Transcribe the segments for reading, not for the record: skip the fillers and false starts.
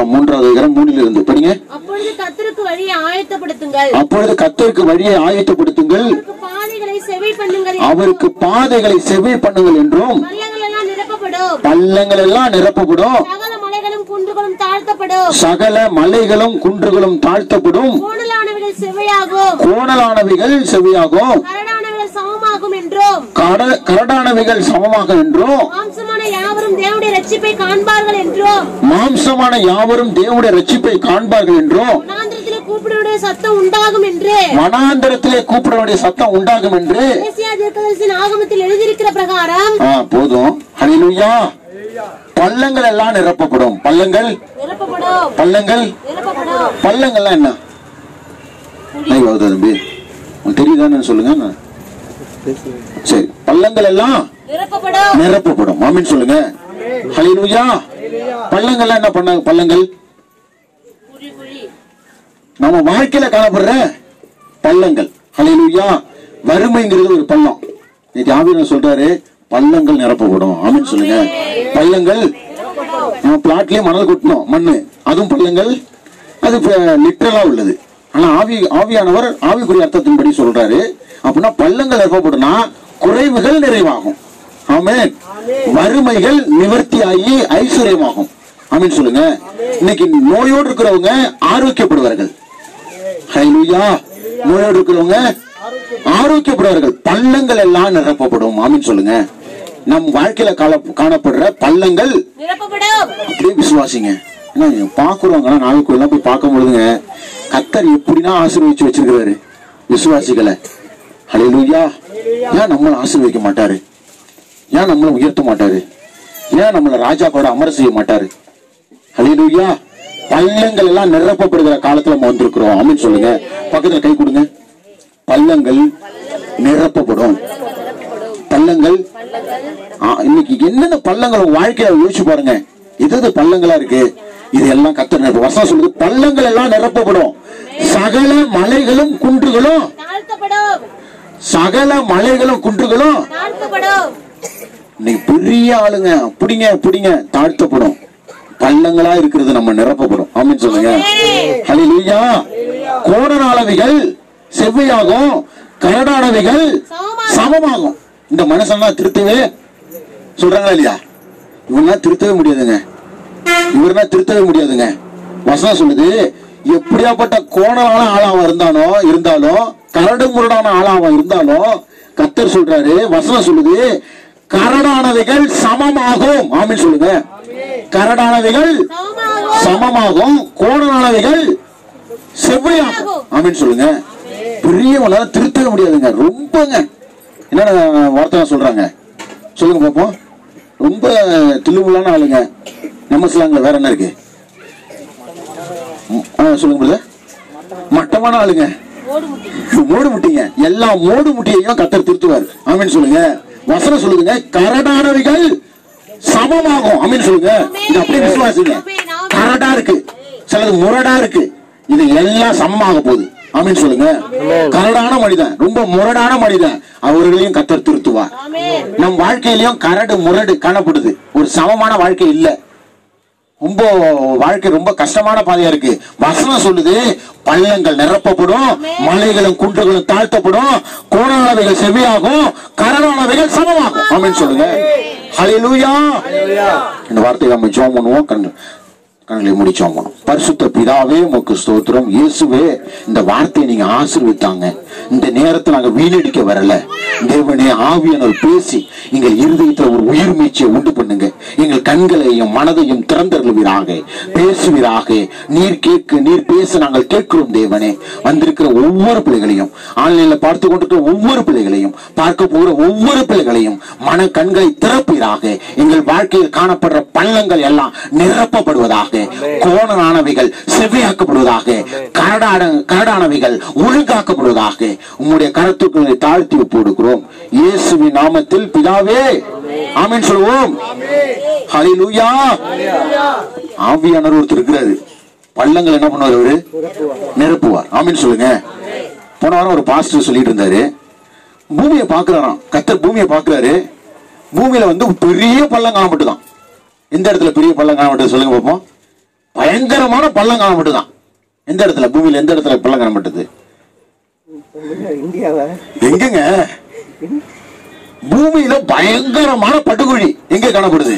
லூக்கா 3:3 படிங்க. அப்பொழுது கர்த்தருக்கு வழியை ஆயத்தப்படுத்துங்கள். அப்பொழுது கர்த்தருக்கு வழியை ஆயத்தப்படுத்துங்கள். அவருக்கு பாதைகளை செவி பண்ணுங்கள் என்றும் பள்ளங்கள் எல்லாம் நிரப்பப்படும். சகல மலைகளும் குன்றுகளும் தாழ்த்தப்படும். சகல மலைகளும் குன்றுகளும் தாழ்த்தப்படும். கோணலானவைகள் செவ்வையாகும். கோணலானவைகள் செவ்வையாகும். கரடானவைகள் சமமாகும் என்றும் கரடானவைகள் சமமாகும் என்றும் மாம்சமான யாவரும் தேவனுடைய ரட்சிப்பை காண்பார்கள் என்றும் மாம்சமான யாவரும் தேவனுடைய ரட்சிப்பை காண்பார்கள் என்றும் வனாந்திரத்திலே கூப்பிடுவடைய சத்தம் உண்டாகும் என்று வனாந்திரத்திலே கூப்பிடுவடைய சத்தம் உண்டாகும் என்று ஏசாயா தீர்க்கதரிசியின் ஆகமத்தில் எழுதியிருக்கிற பிரகாரம் போதும். ஹல்லேலூயா. பள்ளங்கள் எல்லாம் நிரப்பப்படும். பள்ளங்கள் நிரப்பப்படும். பள்ளங்கள் நிரப்பப்படும். பள்ளங்கள்லாம் என்ன? தம்பி தெரியுதான்னு சொல்லுங்க. சரி, பள்ளங்கள் எல்லாம் நிரப்பப்படும். நிரப்பப்படும். ஆமென் சொல்லுங்க. ஹல்லேலூயா. பள்ளங்கள் என்ன பண்ண? பள்ளங்கள் நம்ம வாழ்க்கையில காணப்படுற பள்ளங்கள். ஹல்லேலூயா. வறுமைங்கிறது ஒரு பள்ளம். இன்னைக்கு ஆவியானவர் சொல்றாரு பள்ளங்கள் நிரப்பப்படும். ஆமென் சொல்லுங்க. பள்ளங்கள் நம்ம பிளாட்லயே மணல் கொட்டணும், மண்ணு, அதுவும் பள்ளங்கள். அது லிட்டரலா உள்ளது. ஆனா ஆவியானவர் ஆவிக்குரிய அர்த்தத்தின்படி சொல்றாரு. அப்படின்னா பள்ளங்கள் நிரப்பப்படும்னா குறைவுகள் நிறைவாகும். ஆமென். வறுமைகள் நிவர்த்தியாகி ஐஸ்வர்யமாகும். ஆமென் சொல்லுங்க. இன்னைக்கு நோயோடு இருக்கிறவங்க ஆரோக்கியப்படுவார்கள். ஹல்லேலூயா. நோயோடு இருக்கிறவங்க ஆரோக்கியப்படுவார்கள். பள்ளங்கள் எல்லாம் நிரப்பப்படும். ஆமென் சொல்லுங்க. நம் வாழ்க்கையில காணப்படுற பள்ளங்கள் நிரப்பப்படும். அப்படியே விசுவாசிங்க. பாக்குறவங்க நாளைக்கு எல்லாம் போய் பார்க்கும் பொழுதுங்க கர்த்தர் எப்படின்னா ஆசீர்வதிச்சு வச்சிருக்கிறாரு விசுவாசிகளை. ஹல்லேலூயா. ஏன் நம்மளை ஆசீர்வதிக்க மாட்டாரு? ஏன் நம்மளை உயர்த்த மாட்டாரு? ஏன் நம்மளை ராஜா கூட அமர செய்ய மாட்டாரு? ஹல்லேலூயா. பள்ளங்கள் எல்லாம் நிரப்பப்படுகிற காலத்துல நம்ம வந்திருக்கிறோம். ஆமென் சொல்லுங்க. பக்கத்துல கை கொடுங்க. பள்ளங்கள் நிரப்பப்படும். பள்ளங்கள் இன்னைக்கு என்னென்ன பள்ளங்கள் வாழ்க்கையில யோசிச்சு பாருங்க. எது பள்ளங்களா இருக்கு? இது எல்லாம் கர்த்தர் வசனம் சொல்லுது. பள்ளங்கள் எல்லாம் நிரப்பப்படும். சகல மலைகளும் குன்றுகளும் தாழ்த்தப்படும். சகல மலைகளும் குன்றுகளும் தாழ்த்தப்படும். இன்னைக்கு பெரிய ஆளுங்க பிடிங்க தாழ்த்தப்படும். பள்ளங்களா இருக்கிறது நம்ம நிரப்பப்படும். ஆமென் சொல்லுங்க. ஹல்லேலூயா. கோணலானவைகள் செவ்வையாகும். கரடானவைகள் சமமாகும். இந்த மனுஷன் திருத்தவே சொல்றாங்களா இல்லையா? இவனா திருத்தவே முடியாதுங்க. இவர்னா திருத்தவே முடியாதுங்க. வசனம் சொல்லுது எப்படியாப்பட்ட கோணலான ஆளாவ இருந்தாலும் கரடு முரடான ஆளாவ இருந்தாலும் கர்த்தர் சொல்றாரு. வசனம் சொல்லுது கரடானவைகள் சமமாகும். ஆமென் சொல்லுங்க. கரடானவைகள் சமமாகும். கோணலானவைகள் செவ்வையாகும். ஆமென் சொல்லுங்க. பெரியவனால திருத்தவே முடியாதுங்க. ரொம்பங்க என்னென்ன வார்த்தை சொல்றாங்க சொல்லுங்க பாப்போம். ரொம்ப தில்லுமுள்ளான ஆளுங்க. நம்ம சிலாங்க வேற என்ன இருக்கு? சொல்லுங்க. மட்டமான ஆளுங்க, மோடு முட்டிங்க. எல்லா மோடு முட்டியையும் கர்த்தர் திருத்துவார். ஆமென் சொல்லுங்க. வசனம் சொல்லுங்க கரடானவைகள் சமமாகும். ஆமென் சொல்லுங்க. இது அப்படியே விசுவாசிங்க. கரடா இருக்கு, சிலது முரடா இருக்கு, இது எல்லாம் சமமாக போகுது. ஆமென் சொல்லுங்க. கரடான மனிதன், ரொம்ப முரடான மனிதன், அவர்களையும் கர்த்தர் திருத்துவார். நம் வாழ்க்கையிலயும் கரடு முரடு காணப்படுது. ஒரு சமமான வாழ்க்கை இல்ல. ரொம்ப வாழ்க்கை ரொம்ப கஷ்டமான பாதையா இருக்கு. வசனம் சொல்லுது பள்ளங்கள் நிரப்பப்படும், மலைகளும் குன்றுகளும் தாழ்த்தப்படும், கோணானவைகள் செவ்வையாகும், கரடானவைகள் சமமாகும். ஆமென் சொல்லுங்க. ஹல்லேலூயா. இந்த வார்த்தையை நம்ம ஜெபம் பண்ணுவோம். கண்களை முடிச்சோம். பரிசுத்த பிதாவே உமக்கு ஸ்தோத்திரம். இயேசுவே, இந்த வார்த்தையை நீங்க ஆசீர்வதித்தாங்க. இந்த நேரத்தில் நாங்க வீணடிக்க வரல. தேவனே, ஆவியானவர் பேசி எங்கள் இருதயத்தில் ஒரு உயிர் மீட்சியை உண்டு பண்ணுங்க. எங்கள் கண்களையும் மனதையும் திறந்தருளுவீராக, பேசுவீராக. நீர் பேச நாங்கள் கேட்கிறோம். தேவனே, வந்திருக்கிற ஒவ்வொரு பிள்ளைகளையும், ஆன்லைன்ல பார்த்து கொண்டிருக்கிற ஒவ்வொரு பிள்ளைகளையும், பார்க்க போகிற ஒவ்வொரு பிள்ளைகளையும் மன கண்களை திறப்பீராக. எங்கள் வாழ்க்கையில் காணப்படுற பள்ளங்கள் எல்லாம் நிரப்பப்படுவதாக, கோணலானவைகள் செவ்வையாக்கப்படுவதாக, கரடானவைகள் ஒழுங்காக்கப்படுவதாக. உம்முடைய கரத்துக்களை தாழ்த்தி போடுகிறோம் இயேசுவின் நாமத்தில் பிதாவே. ஆமென் சொல்லுவோம். ஹல்லேலூயா. ஆவியானவர் ஒருத்தர் இருக்கிறாரு. பள்ளங்கள் என்ன பண்ணுவார்? அவரு நிரப்புவார். ஆமென் சொல்லுங்க. போன வாரம் ஒரு பாஸ்டர் சொல்லிட்டு இருந்தாரு, பூமியை பாக்குறாராம். கர்த்தர் பூமியை பாக்குறாரு. பூமியில பெரிய பள்ளம் காணப்பட்டுதான். எந்த இடத்துல பெரிய பள்ளம் காணப்பட்டது சொல்லுங்க பாப்போம். பயங்கரமான பள்ளம் காணப்பட்டுதான். எந்த இடத்துல? பூமியில எந்த இடத்துல பள்ளம் காணப்பட்டது? எங்கங்க? பூமியில பயங்கரமான படுகுழி எங்க காணப்படுது?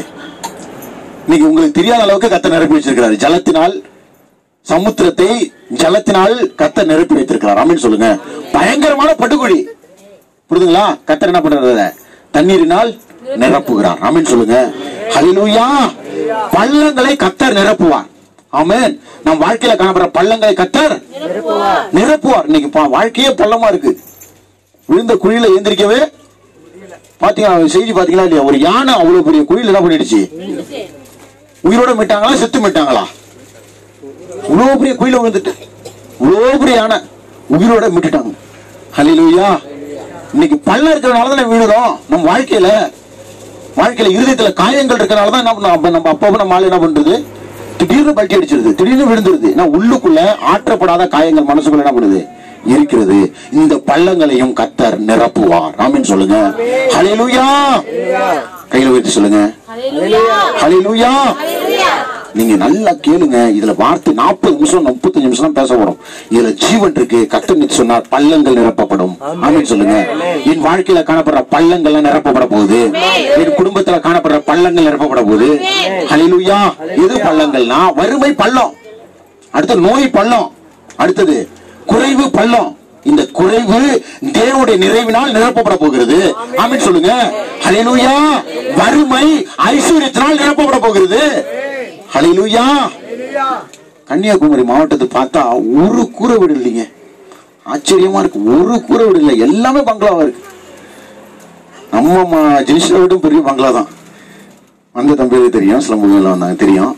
இன்னைக்கு உங்களுக்கு தெரியாத அளவுக்கு கர்த்தர் நிரப்பி வச்சிருக்கிறார். ஜலத்தினால் சமுத்திரத்தை ஜலத்தினால் கர்த்தர் நிரப்பி வைத்திருக்கிறார். ஆமென் சொல்லுங்க. பயங்கரமான படுகுழி. புரியுதுங்களா? கர்த்தர் என்ன பண்றாரு? தண்ணீரினால் நிரப்புகிறார். ஆமென் சொல்லுங்க. ஹல்லேலூயா. பள்ளங்களை கர்த்தர் நிரப்புவார். ஆமென். நம் வாழ்க்கையில காணப்படுற பள்ளங்களை கர்த்தர் நிரப்புவார். இன்னைக்கு வாழ்க்கையே பள்ளமா இருக்கு. விழுந்த குழியில எந்திரிக்கவே பாத்தீங்களா? செய்தி பாத்தீங்களா இல்லையா? ஒரு யானை அவ்வளவு பெரிய குழியில என்ன பண்ணிடுச்சு? உயிரோட மீட்டாங்களா செத்து மீட்டாங்களா? இவ்வளவு பெரிய குழியில விழுந்துட்டு இவ்வளவு பெரிய யானை உயிரோட மீட்டுட்டாங்க. ஹல்லேலூயா. இன்னைக்கு பள்ளம் இருக்கிறதுனாலதான் விழுறோம். நம்ம வாழ்க்கையில இருதயத்துல காயங்கள் இருக்கிறனாலதான் நம்ம அப்பா நம்ம ஆளு என்ன பண்றது? திடீர்னு பல்ட்டி அடிச்சிருது, திடீர்னு விழுந்துருது. உள்ளுக்குள்ள ஆற்றப்படாத காயங்கள் மனசுக்குள்ள என்ன பண்ணுது? இருக்கிறது. இந்த பள்ளங்களையும் கர்த்தர் நிரப்புவார். ஆமென் சொல்லுங்க. ஹல்லேலூயா. கையில வைத்து சொல்லுங்க. ஹல்லேலூயா. நீங்க நல்லா கேளுங்க. இதுல வார்த்தை 40 நிமிஷம் 35 நிமிஷம் பேச வரும். இதுல ஜீவன் இருக்கு. கர்த்தர் சொன்னார் பள்ளங்கள் நிரப்பப்படும். ஆமென் சொல்லுங்க. என் வாழ்க்கையில காணப்படுற பள்ளங்கள் நிரப்பப்பட போகுது. என் குடும்பத்துல காணப்படுற பள்ளங்கள் நிரப்பப்பட போகுது. ஹல்லேலூயா. எது பள்ளங்கள்னா? வறுமை பள்ளம், அடுத்து நோய் பள்ளம், அடுத்தது குறைவு பள்ளம். இந்த குறைவு தேவனுடைய நிறைவினால் நிரப்பப்பட போகிறது. ஆமென் சொல்லுங்க. ஹல்லேலூயா. வறுமை ஐஸ்வர்யத்தினால் நிரப்பப்பட போகிறது. ஹல்லேலூயா. கன்னியாகுமரி மாவட்டத்தை பார்த்தா ஒரு கூரை வீடு இல்லைங்க. ஆச்சரியமா இருக்கு. ஒரு கூரை வீடு இல்லை, எல்லாமே பங்களாவா இருக்கு. நம்ம ஜெனிஷா வீடும் பெரிய பங்களா தான். அந்த தம்பியே தெரியும், சில முகங்கள் வந்தாங்க தெரியும்.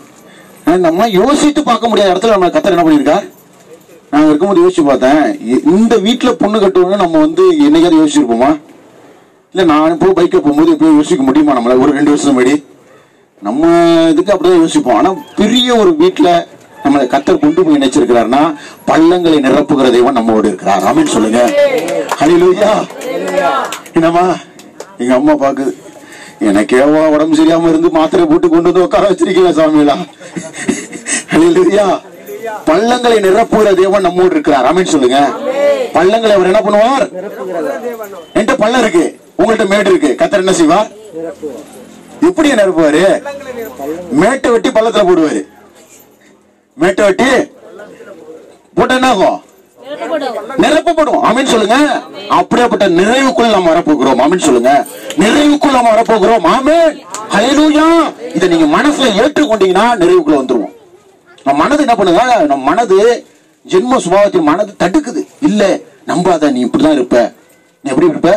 நம்ம யோசித்து பார்க்க முடியாத இடத்துல நம்ம கர்த்தர் என்ன பண்ணிருக்கார்? நாங்க இருக்கும்போது யோசிச்சு பார்த்தேன், இந்த வீட்டுல பொண்ணு கட்டுவாங்க நம்ம என்னைக்காவது யோசிச்சிருப்போமா? இல்ல நான் இப்போ பைக்ல போகும்போது எப்போ யோசிக்க முடியுமா? நம்மள ஒரு 2 வருஷம் முன்னாடி நம்ம இதுக்கு அப்படிதான் யோசிப்போம். ஆனா பெரிய ஒரு வீட்டுல நம்மளை கர்த்தர் கொண்டு போய் நினைச்சிருக்கிறார்னா பள்ளங்களை நிரப்புகிற தேவன் நம்மோடு இருக்கிறார். ஆமென் சொல்லுங்க. ஹல்லேலூயா. என்னம்மா எங்க அம்மா பாக்குது, எனக்கே உடம்பு சரியாம இருந்து மாத்திரை போட்டு கொண்டு வந்து உட்கார வச்சிருக்கீங்க சாமிகளா. ஹல்லேலூயா. பள்ளங்களை நிரப்புகிற தேவன் நம்மோடு இருக்கிறார். ஆமென் சொல்லுங்க. பள்ளங்களை அவர் என்ன பண்ணுவார்? என்கிட்ட பள்ளம் இருக்கு, உங்கள்கிட்ட மேடு இருக்கு. கர்த்தர் என்ன செய்வார்? எப்படி நிரப்புவாரு? மேட்டை வெட்டி பள்ளத்துல போடுவாரு. மேட்டை வெட்டி போட்டா என்ன ஆகும்? நிரப்பப்படும். ஆமென் சொல்லுங்க. அப்படியேப்பட்ட நிறைவுக்குள் நம்ம வரப்போகிறோம். ஆமென் சொல்லுங்க. நிறைவுக்குள் நம்ம வரப்போகிறோம். ஆமென். ஹல்லேலூயா. இதை நீங்க மனசுல ஏற்றுக்கொண்டீங்கன்னா நிறைவுக்குள்ள வந்துருவோம். நம்ம மனது என்ன பண்ணுங்க? நம்ம மனது ஜென்ம சுபாவத்தின் மனது தடுக்குது. இல்ல நம்பாத, நீ இப்படிதான் இருப்ப, நீ எப்படி இருப்ப,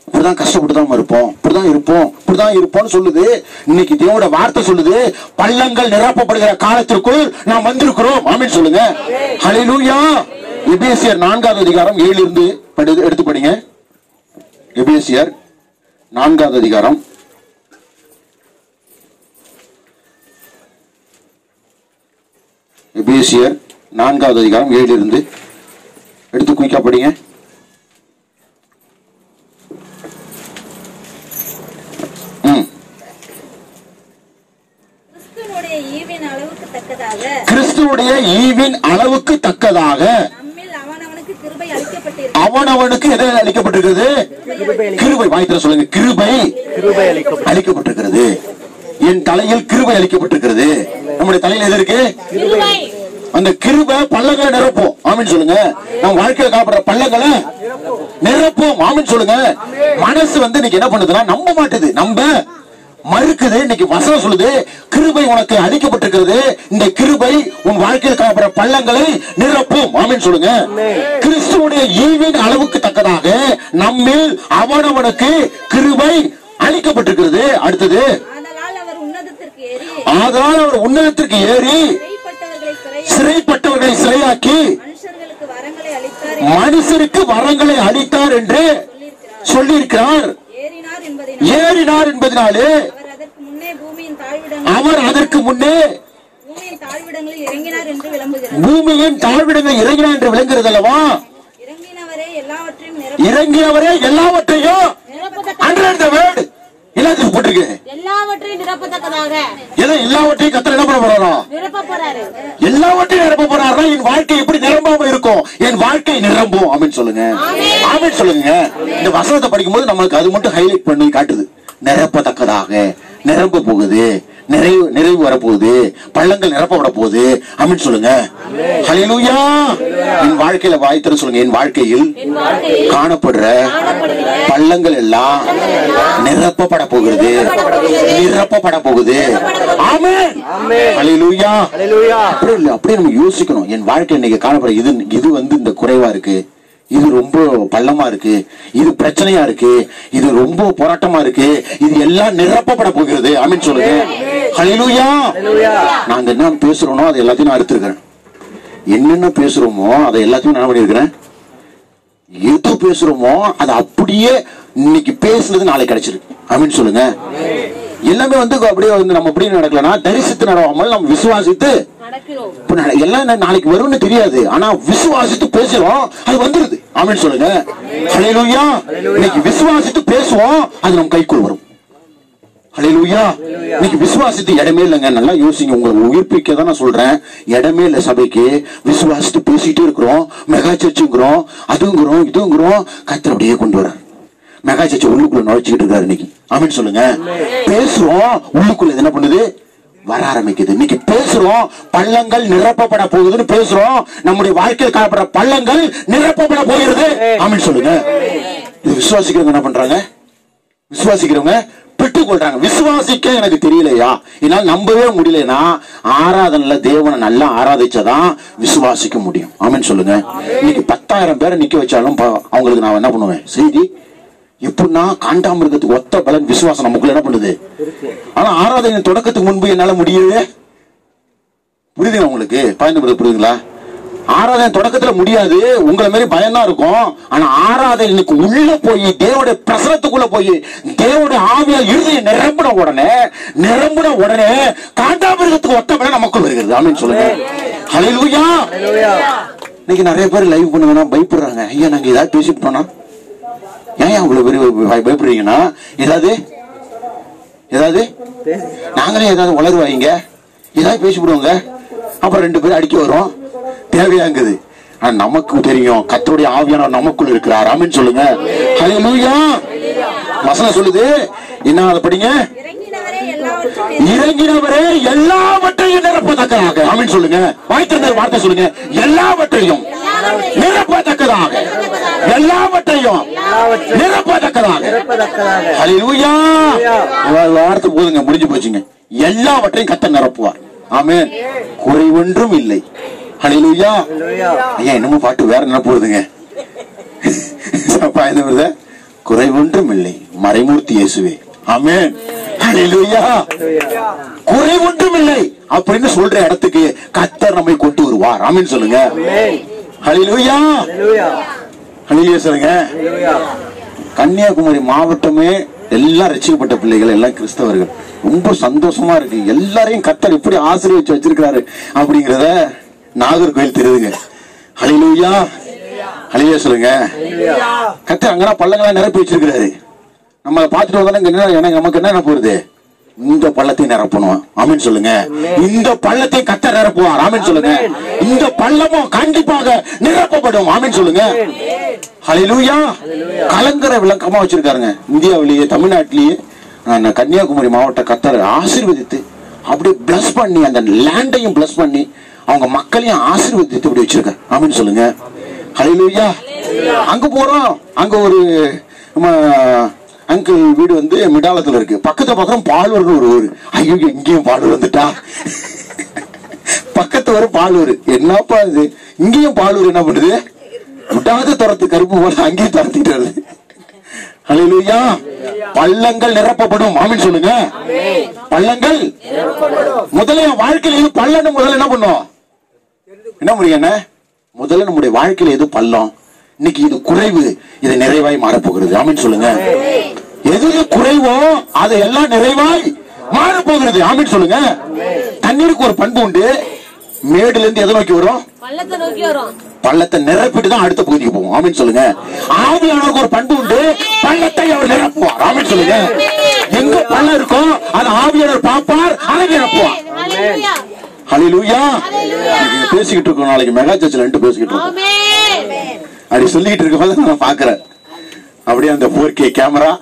இப்படிதான் கஷ்டப்பட்டுதான் இருப்போம், இப்படிதான் இருப்போம்னு சொல்லுது. இன்னைக்கு தேவனோட வார்த்தை சொல்லுது, பள்ளங்கள் நிரப்பப்படுகிற காலத்திற்குள் நாம் வந்திருக்கிறோம். ஆமென் சொல்லுங்க. ஹல்லேலூயா. எபேசியர் 4வது அதிகாரம் 7 இருந்து எடுத்து படிங்க. எபேசியர் 4வது அதிகாரம் எபேசியர் 4வது அதிகாரம் 7 இருந்து எடுத்து குயிக்கா படிங்க. கிறிஸ்துவுடைய ஈவின் அளவுக்கு தக்கதாக அவனவனுக்கு எதை அளிக்கப்பட்டிருக்கிறது? கிருபை. வாய்த்திர சொல்லுங்க. கிருபை அளிக்கப்பட்டிருக்கிறது. என் தலையில் கிருபை அளிக்கப்பட்டிருக்கிறது. நம்முடைய தலையில் எது இருக்கு? அந்த கிருபை பள்ளங்களை நிரப்பும். ஆமென் சொல்லுங்க. நம்ம வாழ்க்கையில காணப்படுற பள்ளங்களை நிரப்பும். ஆமென் சொல்லுங்க. மனசு இன்னைக்கு என்ன பண்ணுதுன்னா நம்ப மாட்டுது, நம்ப மறுக்குது. இன்னைக்கு வசனம் சொல்லுது, கிருபை உனக்கு அளிக்கப்பட்டிருக்கிறது. இந்த கிருபை உன் வாழ்க்கையில் காணப்படுற பள்ளங்களை நிரப்பும். ஆமென் சொல்லுங்க. கிறிஸ்துவுடைய ஈவின் அளவுக்கு தக்கதாக நம்மில் அவனவனுக்கு கிருபை அளிக்கப்பட்டிருக்கிறது. அடுத்தது, ஆதலால் அவர் உன்னதத்திற்கு ஏறி சிறைப்பட்டவர்களை சிறையாக்கி மனுஷருக்கு வரங்களை அளித்தார் என்று சொல்லியிருக்கிறார். ஏறினார் என்பதனாலே அவர் அதற்கு முன்னே பூமியின் தாழ்விடங்களில் இறங்கினார் என்று விளங்குகிறது அல்லவா? இறங்கினவரே எல்லாவற்றையும் எல்லாத்துக்கும் போட்டிருக்கு. எல்லாவற்றையும் நிரப்பத்தக்கதாக. எல்லாவற்றையும் கர்த்தர் என்ன பண்ண போறாரா? நிரப்ப போறாரு. எல்லாவற்றையும் நிரப்ப போறாரா? என் வாழ்க்கை எப்படி நிரம்பாம இருக்கும்? என் வாழ்க்கை நிரம்பும். ஆமென் சொல்லுங்க. ஆமென் சொல்லுங்க. இந்த வசனத்தை படிக்கும்போது நமக்கு அது மட்டும் ஹைலைட் பண்ணி காட்டுது. நிரப்பத்தக்கதாக, நிரம்ப போகுது, நிறைவு வரப்போகுது, பள்ளங்கள் நிரப்பப்பட போகுது. ஆமென் சொல்லுங்க. ஹல்லேலூயா. என் வாழ்க்கையில வாய்த்தர சொல்லுங்க. என் வாழ்க்கையில் காணப்படுற பள்ளங்கள் எல்லாம் நிரப்பப்பட போகிறது, நிரப்பப்பட போகுது. ஆமென். ஹல்லேலூயா. அப்படியே நம்ம யோசிக்கணும். என் வாழ்க்கை இன்னைக்கு காணப்படுற இது இந்த குறைவா இருக்கு, இது ரொம்ப பள்ளமா இருக்கு, இது பிரச்சனையா இருக்கு, இது ரொம்ப போராட்டமா இருக்கு, இது எல்லாம் நிரப்பப்பட போகிறது. ஆமென் சொல்லுங்க. ஹல்லேலூயா. நாங்க என்ன பேசுறோமோ அதை எல்லாத்தையும் நான் எடுத்திருக்கிறேன். என்னென்ன பேசுறோமோ அதை எல்லாத்தையும் நான் பண்ணிருக்கிறேன். எது பேசுறோமோ அது அப்படியே இன்னைக்கு பேசுனது நாளைக்கு கிடைச்சிருக்கு. ஆமென் சொல்லுங்க. எல்லாமே அப்படியே நம்ம எப்படி நடக்கலன்னா தரிசித்து நடவாமல் நம்ம விசுவாசித்து எல்லாம் நாளைக்கு வரும்னு தெரியாது, ஆனா விசுவாசித்து பேசுறோம், அது வந்துருது. ஆமென் சொல்லுங்க. ஹல்லேலூயா. இன்னைக்கு விசுவாசித்து பேசுவோம், அது நம்ம கைக்குள் வரும். ஹல்லேலூயா. இன்னைக்கு விசுவாசித்து இடமே இல்லைங்க. நல்லா யோசிங்க. உங்களை உயிர்ப்பிக்க தான் நான் சொல்றேன். இடமே இல்லை சபைக்கு. விசுவாசித்து பேசிட்டே இருக்கிறோம், மெகா சர்ச்சுங்கிறோம், அதுங்கிறோம், இதுங்கிறோம். கர்த்தர் அப்படியே கொண்டு வர மெகா சர்ச்சை உள்ளுக்குள்ள நுழைச்சிக்கிட்டு இருக்காரு இன்னைக்கு. ஆமென் சொல்லுங்க. பேசுறோம், உள்ளுக்குள்ள என்ன பண்ணுது? வர ஆரம்பிக்குது. இன்னைக்கு பேசுறோம், பள்ளங்கள் நிரப்பப்பட போகுதுன்னு பேசுறோம். நம்முடைய வாழ்க்கையில் காணப்படுற பள்ளங்கள் நிரப்பப்பட போகிறது. ஆமென் சொல்லுங்க. இது விசுவாசிக்கிறவங்க என்ன பண்றாங்க? விசுவாசிக்கிறவங்க பெற்றுக்கொள்றாங்க. விசுவாசிக்க எனக்கு தெரியலையா, என்னால் நம்பவே முடியலன்னா ஆராதனைல தேவனை நல்லா ஆராதிச்சாதான் விசுவாசிக்க முடியும். ஆமென் சொல்லுங்க. இன்னைக்கு 10,000 பேரை நிக்க வச்சாலும் அவங்களுக்கு நான் என்ன பண்ணுவேன்? செய்தி எப்படின்னா காண்டாமிருகத்துக்கு ஒத்த பலன் விசுவாசம் நமக்குள்ள என்ன பண்ணுது. ஆனா ஆராதனை தொடக்கத்துக்கு முன்பு என்னால முடியவே புரியுதுங்க உங்களுக்கு? பயன்படுத்த புரியுதுங்களா? ஆராதனை தொடக்கத்துல முடியாது, உங்களை மாதிரி பயம் தான் இருக்கும். ஆனா ஆராதனைக்கு உள்ள போய் தேவனுடைய பிரசனத்துக்குள்ள போய் தேவனுடைய ஆவியால் இறுதியை நிரம்பின உடனே காண்டாமிருகத்துக்கு ஒத்த பலன் நமக்குள் வருகிறது. ஆமென் சொல்லுங்க. ஹல்லேலூயா. இன்னைக்கு நிறைய பேர் லைவ் பண்ணுங்கன்னா பயப்படுறாங்க. ஐயா நாங்க ஏதாவது பேசிவிட்டோம்னா, ஏன் அவ்வளவு பயப்படுறீங்கன்னா, ஏதாவது நாங்களே ஏதாவது உளறுவாங்க, ஏதாவது பேசிவிடுவோங்க, அப்புறம் 2 பேரும் அடிக்க வரும், தேவையாங்குது. ஆனா நமக்கு தெரியும் கர்த்தருடைய ஆவியானவர் நமக்குள் இருக்கிறார். ஆமென் சொல்லுங்க. ஹல்லேலூயா. வசனம் சொல்லுது என்ன? அதை படிங்க. இறங்கினவரே எல்லாவற்றையும் நிரப்பத்தக்கதாக. ஆமென் சொல்லுங்க. வாய்த்திருந்த வார்த்தை சொல்லுங்க. எல்லாவற்றையும் நிரப்பத்தக்கதாக, எல்லாவற்றையும் நிரப்பத்தக்கதாக. ஹல்லேலூயா. வார்த்தை போதுங்க, முடிஞ்சு போச்சுங்க. எல்லாவற்றையும் கர்த்தர் நிரப்புவார். ஆமென். குறைவொன்றும் இல்லை. ஹல்லேலூயா. ஐயா என்னமோ பாட்டு வேற என்ன போகுதுங்க? குறைவொன்றும் இல்லை, மறைமூர்த்தி இயேசுவே. ஆமென். ஹல்லேலூயா. குறைவொன்றும் இல்லை அப்படின்னு சொல்ற இடத்துக்கு கர்த்தர் நம்மை கொண்டு வருவார். ஆமென் சொல்லுங்க. ஹல்லேலூயா. ஹல்லேலூயா சொல்லுங்க. கன்னியாகுமரி மாவட்டமே எல்லாம் ரட்சிக்கப்பட்ட பிள்ளைகள், எல்லாம் கிறிஸ்தவர்கள். ரொம்ப சந்தோஷமா இருக்கு. எல்லாரையும் கர்த்தர் எப்படி ஆசீர்வதிச்சு வச்சிருக்கிறாரு அப்படிங்கறத நாகர்கோயில் தெரியுதுங்க. ஹல்லேலூயா. ஹல்லேலூயா சொல்லுங்க. கர்த்தர் அங்கனா பள்ளங்களா நிரப்பி வச்சிருக்கிறாரு. நம்மளை பார்த்துட்டு வந்தாலும் நமக்கு என்ன போகுது? இந்த பள்ளத்தை நிரப்பணும். ஆமென் சொல்லுங்க. இந்த பள்ளத்தை கர்த்தர் நிரப்புவார். ஆமென் சொல்லுங்க. இந்த பள்ளமும் கண்டிப்பாக நிரப்பப்படும். ஆமென் சொல்லுங்க. ஹல்லேலூயா. கலங்கரை விளக்கமா வச்சிருக்காருங்க. இந்தியாவிலேயே தமிழ்நாட்டிலேயே கன்னியாகுமரி மாவட்ட கர்த்தர் ஆசீர்வதித்து அப்படியே பிளஸ் பண்ணி, அந்த லேண்டையும் பிளஸ் பண்ணி, அவங்க மக்களையும் ஆசீர்வதித்து அப்படி வச்சிருக்காரு. ஆமென் சொல்லுங்க. ஹல்லேலூயா. அங்க போறோம், அங்க ஒரு அங்கிள் வீடு மிடாலத்துல இருக்கு. பக்கத்துல பக்கம் பாலூர் ஒரு ஊரு. ஐயோ இங்கேயும் பாலூர் வந்துட்டா. பக்கத்து ஒரு பாலூர். என்னப்பா இது, இங்கேயும் பாலூர் என்ன பண்ணுது? விடாத துரத்து கருப்பு போல அங்கேயும் துரத்திட்டு வருது. ஹல்லேலூயா. பள்ளங்கள் நிரப்பப்படும். ஆமென் சொல்லுங்க. பள்ளங்கள் முதல்ல வாழ்க்கையில் எது பள்ளம் முதல்ல என்ன பண்ணும்? என்ன முடியும்? முதல்ல நம்முடைய வாழ்க்கையில் எது பள்ளம், இன்னைக்கு இது குறைவு, இது நிறைவாய் மாறப்போகிறது. ஆமென் சொல்லுங்க. எது குறைவோ அது எல்லாம் நிறைவாய் மாறப்போகிறது. ஆமென் சொல்லுங்க. தண்ணீருக்கு ஒரு பண்பு உண்டு. மேடுல இருந்து எதை நோக்கி வரும்? பள்ளத்தை நோக்கி வரும். பள்ளத்தை நிரப்பிட்டு தான் அடுத்த பகுதிக்கு போகும். ஆமென் சொல்லுங்க. ஆவியானவருக்கு ஒரு பண்பு உண்டு. பள்ளத்தை அவர் நிரப்புவார். ஆமென் சொல்லுங்க. எங்க பள்ளம் இருக்கும் அது ஆவியானவர் பாப்பார், அதை நிரப்புவார். ஹல்லேலூயா. பேசிக்கிட்டு இருக்கோம், நாளைக்கு மெகா சர்ச்சில் பேசிக்கிட்டு இருக்கோம். அப்படி சொல்லிக்கிட்டு இருக்கும்போது நான் பாக்குறேன் அப்படியே அந்த 4K கேமரா,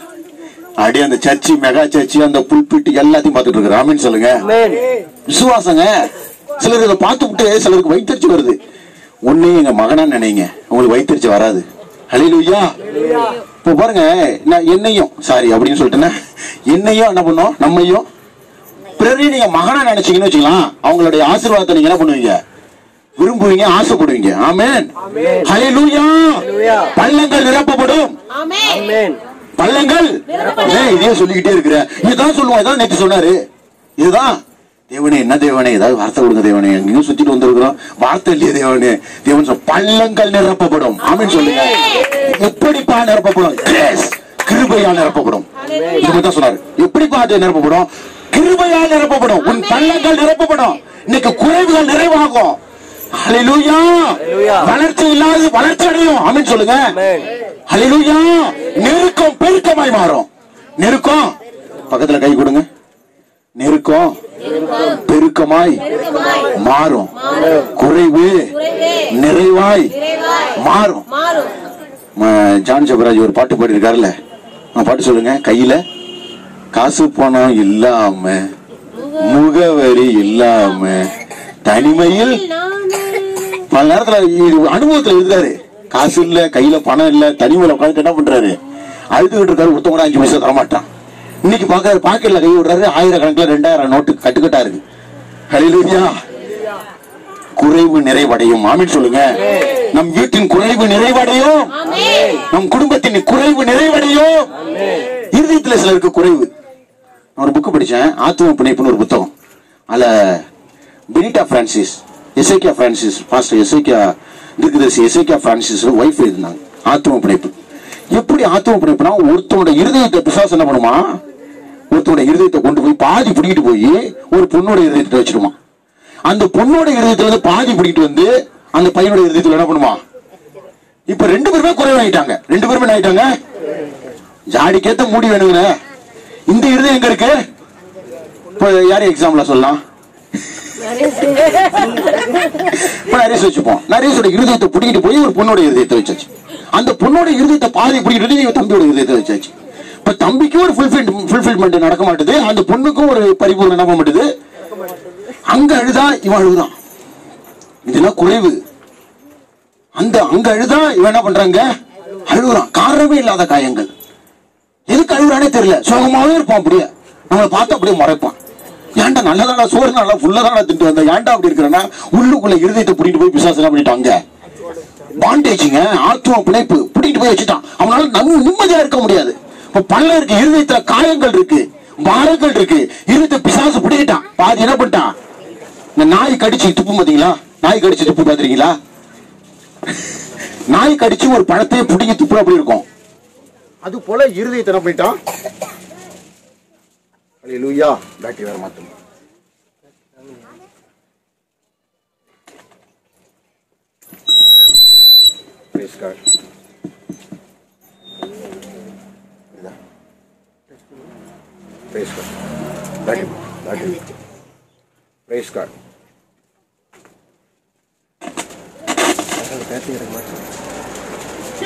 அப்படியே அந்த சர்ச்சி, மெகா சர்ச்சி, அந்த புல்பிட் எல்லாத்தையும் பார்த்துட்டு இருக்கிறேன். ஆமென் சொல்லுங்க. விசுவாசங்க. சிலர் இதை பார்த்து விட்டு சிலருக்கு வயிற்றுச்சி வருது. ஒண்ணு எங்க மகனா நினைங்க, உங்களுக்கு வயிற்றுச்சி வராது. ஹல்லேலூயா. இப்போ பாருங்க, நான் என்னையும் சாரி அப்படின்னு சொல்லிட்டேன்னா, என்னையும் என்ன பண்ணோம், நம்மையும் பிறரையும் நீங்க மகனா நினைச்சீங்கன்னு வச்சுக்கலாம், அவங்களுடைய ஆசீர்வாதத்தை நீங்க என்ன பண்ணுவீங்க, விரும்புவீங்க, ஆசைப்படுவீங்க. ஆமென். ஹல்லேலூயா. பள்ளங்கள் நிரப்பப்படும். ஆமென். பள்ளங்கள். இதே சொல்லிக்கிட்டே இருக்கிற, இதுதான் சொல்லுவோம். இதான் நேற்று சொன்னாரு. இதுதான் தேவனே, என்ன தேவனே, ஏதாவது வார்த்தை கொடுங்க தேவனே, எங்கேயும் சுத்திட்டு வந்திருக்கிறோம், வார்த்தை இல்லையே தேவனே. தேவன் சொல்ல பள்ளங்கள் நிரப்பப்படும். ஆமென் சொல்லுங்க. எப்படிப்பா நிரப்பப்படும்? கிரேஸ், கிருபையால் நிரப்பப்படும். இதுதான் சொன்னாரு. எப்படிப்பா அது நிரப்பப்படும்? கிருபையால் நிரப்பப்படும். உன் பள்ளங்கள் நிரப்பப்படும். இன்னைக்கு குறைவுகள் நிறைவாகும். ஹல்லேலூயா. வளர்ச்சி இல்லாத வளர்ச்சி அடையும். ஆமென் சொல்லுங்க. ஹல்லேலூயா. நெருக்கம் பெருக்கமாய் மாறும். நெருக்கம், பக்கத்துல கை கொடுங்க. நெருக்கம் பெருக்கமாய் மாறும். குறைவு நிறைவாய் மாறும். ஜான் ஜபராஜ் ஒரு பாட்டு பாடி இருக்காருல்ல, பாட்டு சொல்லுங்க. கையில காசு பணம் இல்லாம, முகவரி இல்லாம, தனிமையில், பல நேரத்துல அனுபவத்துல இருக்காரு. காசு இல்ல, கையில பணம் இல்ல, தனிமையில உட்காந்து என்ன பண்றாரு, அழுதுகிட்டு இருக்காரு. ஒருத்தவங்க கூட 5 பைசா தரமாட்டான். இன்னைக்கு பாக்க பாக்கெட்ல கை விடுறாரு, 1000 2000 நோட்டு கட்டுக்கட்டா இருக்கு. ஹல்லேலூயா. குறைவு நிறைவடையும். ஆமென் சொல்லுங்க. நம் வீட்டின் குறைவு நிறைவடையும். நம் குடும்பத்தின் குறைவு நிறைவடையும். இருதயத்துல சிலருக்கு குறைவு. நான் ஒரு புக் படிச்சேன், ஆத்தும பிணைப்புன்னு ஒரு புத்தகம். அதுல பெனிட்டா பிரான்சிஸ், எசேக்கியா பிரான்சிஸ், பாஸ்டர் எசேக்கியா தீர்க்கதரிசி எசேக்கியா பிரான்சிஸ் வைஃப் இருந்தாங்க. ஆத்தும பிணைப்பு. எப்படி ஆத்தும பிணைப்புனா, ஒருத்தனோட இருதயத்தை பிசாசு என்ன பண்ணுமா, ஒருத்தனோட இருதயத்தை கொண்டு போய் பாதி பிடிக்கிட்டு போய் ஒரு பொண்ணோட இருதயத்தை வச்சிருமா. அந்த பொண்ணோட இருதயத்துல இருந்து பாதி பிடிக்கிட்டு வந்து அந்த பையனோட இருதயத்துல என்ன பண்ணுமா. இப்ப 2 பேருமே குறைவாயிட்டாங்க. 2 பேருமே என்ன ஆயிட்டாங்க, ஜாடிக்கேத்த மூடி வேணுங்க. இந்த இருதயம் எங்க இருக்கு? இப்ப யாரும் எக்ஸாம்பிளா சொல்லலாம், நரேஷ் வச்சுப்போம். நரேஷோட இருதயத்தை பிடிக்கிட்டு போய் ஒரு பொண்ணோட இருதயத்தை வச்சாச்சு. அந்த பொண்ணோட இருதயத்தை பாதி பிடிக்கிட்டு தம்பியோட இருதயத்தை வச்சாச்சு. இப்ப தம்பிக்கு ஒரு ஃபுல்ஃபில்மெண்ட் நடக்க மாட்டுது, அந்த பொண்ணுக்கும் ஒரு பரிபூர்ணம் நடக்க மாட்டுது. அங்க அழுதா இவன் அழுதான், இதெல்லாம் குறைவு. அந்த அங்க அழுதா இவன் என்ன பண்றாங்க, அழுகுறான். காரணமே இல்லாத காயங்கள். எதுக்கு அழுகுறானே தெரியல, சோகமாவே இருப்பான். அப்படியே நம்மளை பார்த்து அப்படியே மறைப்பான். ஏன்டா நல்லதான சோறு நல்லா ஃபுல்லதான திட்டு வந்த, ஏன்டா அப்படி இருக்கிறனா, உள்ளுக்குள்ள இருதயத்தை பிடிட்டு போய் பிசாசு என்ன பண்ணிட்டாங்க, பாண்டேஜிங்க, ஆத்தும பிணைப்பு பிடிட்டு போய் வச்சுட்டான். அவனால நிம்மதியா இருக்க முடியாது. இப்ப பல்ல இருக்கு, இருதயத்துல காயங்கள் இருக்கு, பாரங்கள் இருக்கு, இருதயத்தை பிசாசு பிடிக்கிட்டான். பாதி என்ன பண்ணிட்டான், இந்த நாய் கடிச்சு துப்பு பாத்தீங்களா, நாய் கடிச்சு துப்பு பாத்துறீங்களா, நாய் கடிச்சு ஒரு பழத்தையே பிடிங்கி துப்பு அப்படி இருக்கும். அது போல இருதயத்தை என்ன பண்ணிட்டான். ஹல்லேலூயா. பேட்டரி வேற மாத்தணும். Praise God. Praise God. Battery. Praise God.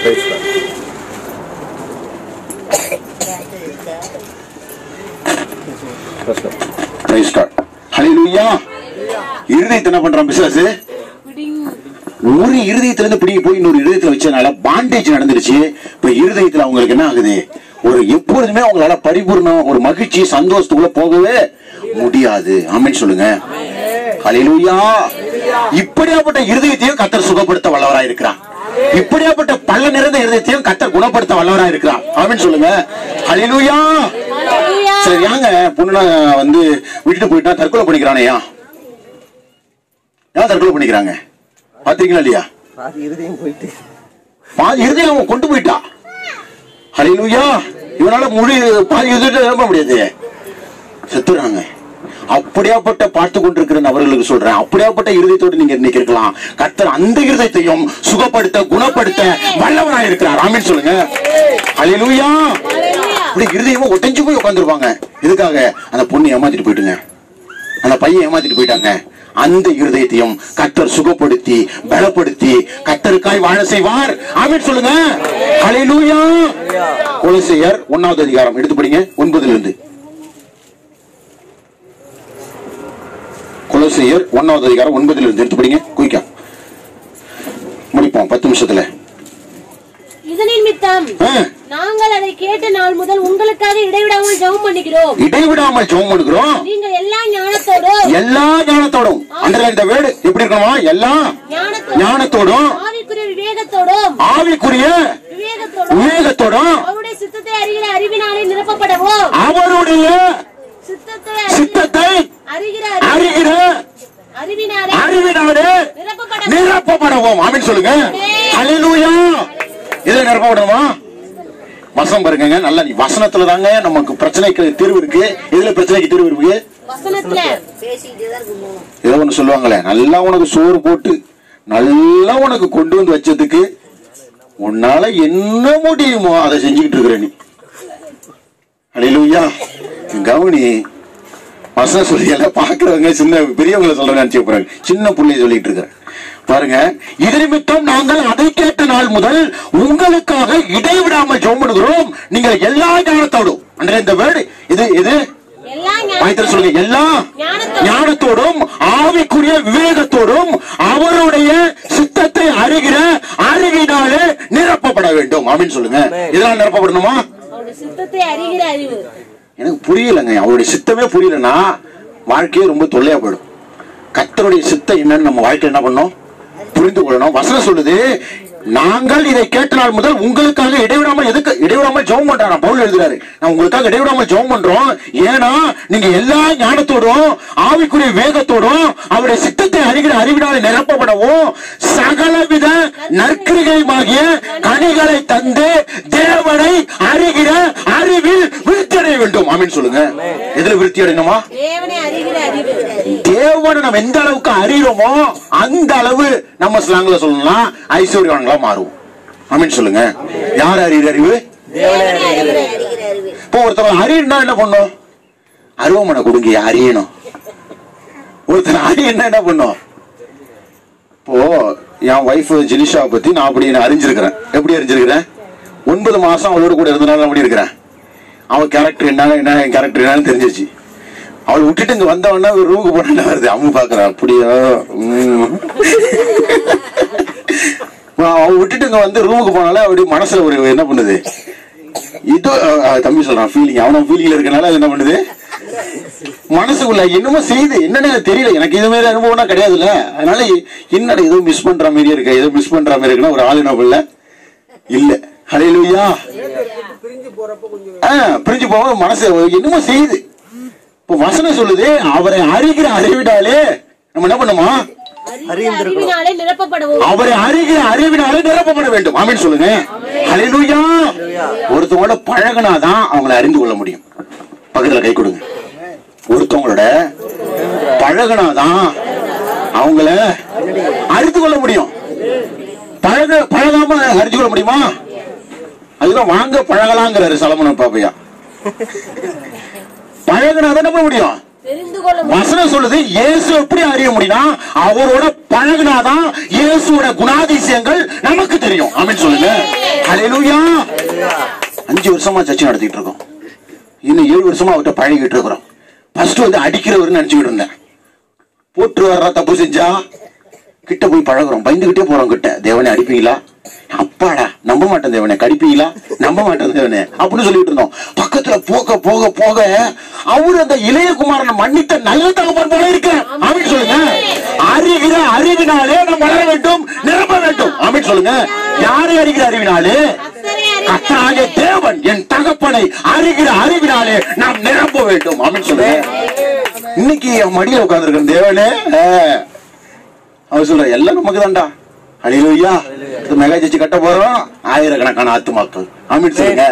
Praise God. Praise God. Hallelujah. இருதயத்தை என்ன பண்றான் பிசாசு, ஒரு இருதயத்திலிருந்து பிடிங்கி போய் இன்னொரு இருதயத்துல வச்சதுனால பாண்டேஜ் நடந்துருச்சு. இப்ப இருதயத்துல அவங்களுக்கு என்ன ஆகுது, ஒரு எப்பொழுதுமே அவங்களால பரிபூர்ணம், ஒரு மகிழ்ச்சி, சந்தோஷத்துக்குள்ள போகவே முடியாது. ஆமென் சொல்லுங்க. ஹல்லேலூயா. இப்படியாப்பட்ட இருதயத்தையும் கர்த்தர் சுகப்படுத்த வல்லவராய் இருக்கிறார். இப்படியாப்பட்ட பள்ள நிறைந்த இருதயத்தையும் கர்த்தர் குணப்படுத்த வல்லவராய் இருக்கிறார். ஆமென் சொல்லுங்க. ஹல்லேலூயா. சரி, யாங்க பொண்ணு வந்து விட்டுட்டு போயிட்டா தற்கொலை பண்ணிக்கிறானே, ஏன் தற்கொலை பண்ணிக்கிறாங்க பாத்தீங்களா இல்லையா? பாதி இருதயம் அவன் கொண்டு போயிட்டா. ஹல்லேலூயா. இவனால பாதி இருதயத்தை நம்ப முடியாது, செத்துறாங்க. அப்படியாப்பட்ட பார்த்து கொண்டிருக்கிற நபர்களுக்கு சொல்றேன், அப்படியாப்பட்ட இருதயத்தோடு நீங்க இன்னைக்கு இருக்கலாம். கர்த்தர் அந்த இருதயத்தையும் சுகப்படுத்த, குணப்படுத்த வல்லவராய் இருக்கிறார். ஆமென் சொல்லுங்க. ஹல்லேலூயா. அப்படி இருதயமும் ஒட்டஞ்சு போய் உட்காந்துருப்பாங்க. எதுக்காக? அந்த பொண்ணு ஏமாத்திட்டு போயிட்டுங்க, அந்த பையன் ஏமாத்திட்டு போயிட்டாங்க. அந்த இருதயத்தையும் கர்த்தர் சுகப்படுத்தி பலப்படுத்தி கர்த்தருக்காய் வாழ செய்வார். ஆமென் சொல்லுங்க. ஹல்லேலூயா. கொலோசியர் 1வது அதிகாரம் எடுத்து படிங்க 9 இருந்து. கொலோசியர் 1வது அதிகாரம் 9 இருந்து எடுத்து படிங்க. குயிக்கா முடிப்போம் 10 நிமிஷத்துல. இதனின் நிமித்தம் நாங்கள் அதை கேட்ட நாள் முதல் உங்களுக்காக இடைவிடாமல் ஜெபம் பண்ணுகிறோம். இடைவிடாமல் ஜெபம் பண்ணுகிறோம். நீங்கள் எல்லா ஞானத்தோடும் அந்த இந்த வேர்டு எப்படி இருக்கணுமா? எல்லா ஞானத்தோடும் ஆவிக்குரிய விவேகத்தோடும் அவருடைய சித்தத்தை அறிகிற அறிவினாலே நிரப்பப்படவும் அவருடைய சித்தத்தை அறிகிற அறிவினாலே நிரப்பப்படவும். ஆமென் சொல்லுங்க. ஹல்லேலூயா. இதுல நிரப்பப்படணுமா? வசனம் பாருங்க. நல்லா வசனத்துல தாங்க நமக்கு பிரச்சனைக்கு தீர்வு இருக்கு. இதுல பிரச்சனைக்கு தீர்வு இருக்கு. ஏதோ ஒண்ணு சொல்லுவாங்களே, நல்லா உனக்கு சோறு போட்டு நல்லா உனக்கு கொண்டு வந்து வச்சதுக்கு உன்னால என்ன முடியுமோ அதை செஞ்சுக்கிட்டு இருக்கிற நீ. ஹல்லேலூயா. கவனி, வசனம் சொல்லி எல்லாம் பாக்குறவங்க சின்ன பெரியவங்களை சொல்றேன்னு நினைச்சு போறாங்க. சின்ன பிள்ளைய சொல்லிட்டு இருக்கிறேன் பாருங்க. இது நிமித்தம் நாங்கள் அதை கேட்ட நாள் முதல் உங்களுக்காக இடைவிடாமல் ஜெபம் பண்ணுகிறோம். நீங்கள் எல்லா ஞானத்தோடும் இந்த வேர்டு இது சொல்லுங்க. எல்லா ஞானத்தோடும் ஆவிக்குரிய விவேகத்தோடும் அவருடைய சித்தத்தை அறிகிற அறிவினாலே நிரப்பப்பட வேண்டும். ஆமென் சொல்லுங்க. இதெல்லாம் நிரப்பப்படணுமா? எனக்கு புரியலங்க. அவருடைய சித்தமே புரியலன்னா வாழ்க்கையே ரொம்ப தொல்லையா போயிடும். கர்த்தருடைய சித்தம் என்னன்னு நம்ம வாழ்க்கை என்ன பண்ணணும்? புரிந்து கொள்ளணும். வசனம் சொல்லுது, நாங்கள் இதை கேட்ட நாள் முதல் உங்களுக்காக இடைவிடாமல் ஜெபம் பண்றாங்க. பவுல் எழுதுறாரு, நான் உங்களுக்காக இடைவிடாமல் ஜெபம் பண்றோம். ஏன்னா நீங்க எல்லா ஞானத்தோடும் ஆவிக்குரிய வேகத்தோடும் அவருடைய சித்தத்தை அறிகிற அறிவினாலே நிரப்பப்படவும் சகலவித நற்கிரிகையுமாகிய கனிகளை தந்து தேவனை அறிகிற அறிவில் விருத்தி அடைய வேண்டும். ஆமென் சொல்லுங்க. எதுல விருத்தி அடையணுமா? தேவனை நம்ம எந்த அளவுக்கு அறிகிறோமோ அந்த அளவு நம்ம ஸ்லாங்ல சொல்லலாம் ஐஸ்வர்யவான்களா மாறுவோம். ஆமென் சொல்லுங்க. யார் அறிகிற அறிவு? இப்போ ஒருத்தர் அறியணும்னா என்ன பண்ணும்? அருவமனை கொடுங்க அறியணும். ஒருத்தர் அறியணும்னா என்ன பண்ணும்? இப்போ என் வைஃப் ஜெனிஷாவை பத்தி நான் அப்படி அறிஞ்சிருக்கிறேன். எப்படி அறிஞ்சிருக்கிறேன்? 9 மாசம் அவளோட கூட இருந்தனால அப்படி இருக்கிறேன். அவன் கேரக்டர் என்ன என் கேரக்டர் என்னன்னு தெரிஞ்சிச்சு. அவளை விட்டுட்டு இங்க வந்தவொடனே ஒரு ரூமுக்கு போனா வருது, அம்மா பாக்குறான் அப்படியா. அவன் விட்டுட்டு இங்க வந்து ரூமுக்கு போனால அப்படி மனசுல ஒரு என்ன பண்ணுது, இது தம்பி சொல்றான் ஃபீலிங், அவனும் ஃபீலிங்ல இருக்கனால என்ன பண்ணுது மனசுக்குள்ள என்னமோ செய்து என்னன்னு தெரியல. எனக்கு இது மாதிரி அனுபவம்னா கிடையாதுல்ல. அதனால என்னடா ஏதோ மிஸ் பண்ற மாதிரி இருக்க, ஏதோ மிஸ் பண்ற மாதிரி இருக்குன்னா ஒரு ஆளு என்ன பண்ணல இல்ல. ஹல்லேலூயா. பிரிஞ்சு போக மனசு என்னமோ செய்யுது. இப்போ வசனம் சொல்லுது, அவரை அறிகிற அறிவினாலே நம்ம என்ன பண்ணுமா? அவரை அறிகிற அறிவினாலே நிரப்பப்பட வேண்டும். ஆமென் சொல்லுங்க. ஹல்லேலூயா. ஒருத்தவங்களோட பழகினாதான் அவங்களை அறிந்து கொள்ள முடியும். பக்கத்துல கை கொடுங்க. ஒருத்தவங்களோட பழகினாதான் அவங்கள அறிந்து கொள்ள முடியும். பழகாம அறிந்து கொள்ள முடியுமா? அதுதான் வாங்க பழகலாங்கிறாரு சலமோன் பாப்பையா. பழகினாதான் நம்ப முடியும். வசனம் சொல்லுது, இயேசு எப்படி அறிய முடியும்னா அவரோட பழகினாதான் இயேசுவோட குணாதிசயங்கள் நமக்கு தெரியும். ஆமென் சொல்லுங்க. ஹல்லேலூயா. 5 வருஷமா சர்ச்சை நடத்திட்டு இருக்கோம். இன்னும் 7 வருஷமா அவர்கிட்ட பழகிட்டு இருக்கிறோம். ஃபர்ஸ்ட் வந்து அடிக்கிறவர்னு நினைச்சுக்கிட்டு இருந்தேன். போட்டு வர்ற தப்பு செஞ்சா கிட்ட போய் பழகுறோம், பயந்துகிட்டே போறோம். கிட்ட தேவனை அடிப்பீங்களா? அப்பாடா நம்ப மாட்டேன் தேவனே. கடிப்பீங்களா? நம்ப மாட்டேன் தேவனே அப்படின்னு சொல்லிட்டு இருந்தோம். பக்கத்துல போக போக போக அவரு அந்த இளைய குமாரனை மன்னித்த நல்ல தகவல் போல இருக்கிறார். ஆமென் சொல்லுங்க. அறிகிற அறிவினாலே நாம் வளர வேண்டும், நிரம்ப வேண்டும். ஆமென் சொல்லுங்க. யாரை அறிகிற அறிவினாலே? கர்த்தராகிய தேவன் என் தகப்பனை அறிகிற அறிவினாலே நாம் நிரம்ப வேண்டும். ஆமென் சொல்லுங்க. இன்னைக்கு மடியில உட்கார்ந்து இருக்கிற தேவனே அவர் சொல்ற எல்லாம் நமக்கு தான்டா. ஹல்லேலூயா. மெகா சர்ச் கட்ட போறோம், ஆயிரக்கணக்கான ஆத்துமாக்கள். ஆமென் சொல்லுங்க.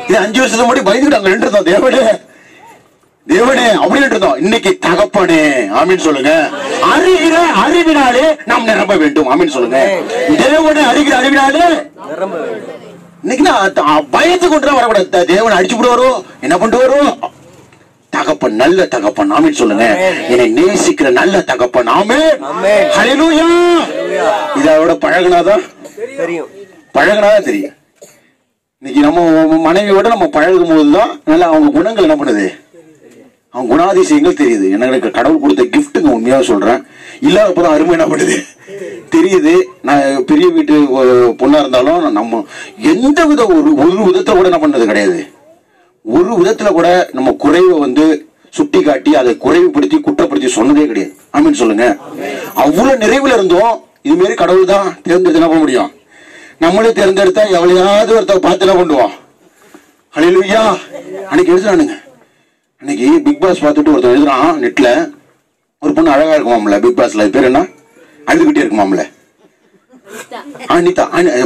இது 5 வருஷத்துக்கு முன்னாடி பயந்துட்டு அங்க நின்று இருந்தோம். தேவனே தேவனே அப்படின்னு இருந்தோம். இன்னைக்கு தகப்பனே. ஆமென் சொல்லுங்க. அறிகிற அறிவினாலே நாம் நிரம்ப வேண்டும். ஆமென் சொல்லுங்க. தேவனே அறிகிற அறிவினாலே இன்னைக்கு நான் பயத்து கொண்டு வரக்கூடாது. தேவன் அடிச்சு விடுவாரோ, என்ன பண்ணிட்டு வரும்? தகப்பன் நல்ல தகப்பன், ஆமென் சொல்லுங்க. என்னை நேசிக்கிற நல்ல தகப்பன், ஆமென். ஹல்லேலூயா. இதோட பழகுனாதான் தெரியும், பழகுனாதான் தெரியும். இன்னைக்கு நம்ம மனைவியோட நம்ம பழகும் போதுதான் நல்லா அவங்க குணங்கள் என்ன பண்ணுது, அவங்க குணாதிசயங்கள் தெரியுது. எனக்கு கடவுள் கொடுத்த கிஃப்ட்டுங்க, உண்மையாக சொல்றேன். இல்லாதப்பதான் அருமை என்ன பண்ணுது தெரியுது. நான் பெரிய வீட்டு பொண்ணா இருந்தாலும் நம்ம எந்த வித ஒரு விதத்துல கூட என்ன பண்ணது கிடையாது. ஒரு விதத்துல கூட நம்ம குறைவை சுட்டி காட்டி அதை குறைவுபடுத்தி குற்றப்படுத்தி சொன்னதே கிடையாது. ஆமென் சொல்லுங்க. அவ்வளவு நிறைவுல இருந்தோம். இது மாரி கடவுள் தான் தேர்ந்தெடுத்து என்ன பண்ண முடியும். நம்மளே தேர்ந்தெடுத்தா எவ்வளையாவது ஒருத்தர் பார்த்து என்ன பண்ணுவோம். ஹல்லேலூயா. அன்னைக்கு எழுதுறானுங்க, அன்னைக்கு பிக் பாஸ் பார்த்துட்டு ஒருத்தர் எழுதுறான் நெட்ல, ஒரு பொண்ணு அழகா இருக்குமாம்ல பிக் பாஸ்ல, பேர் என்ன, அழுதுகிட்டே இருக்குமாம்ல, அனிதா.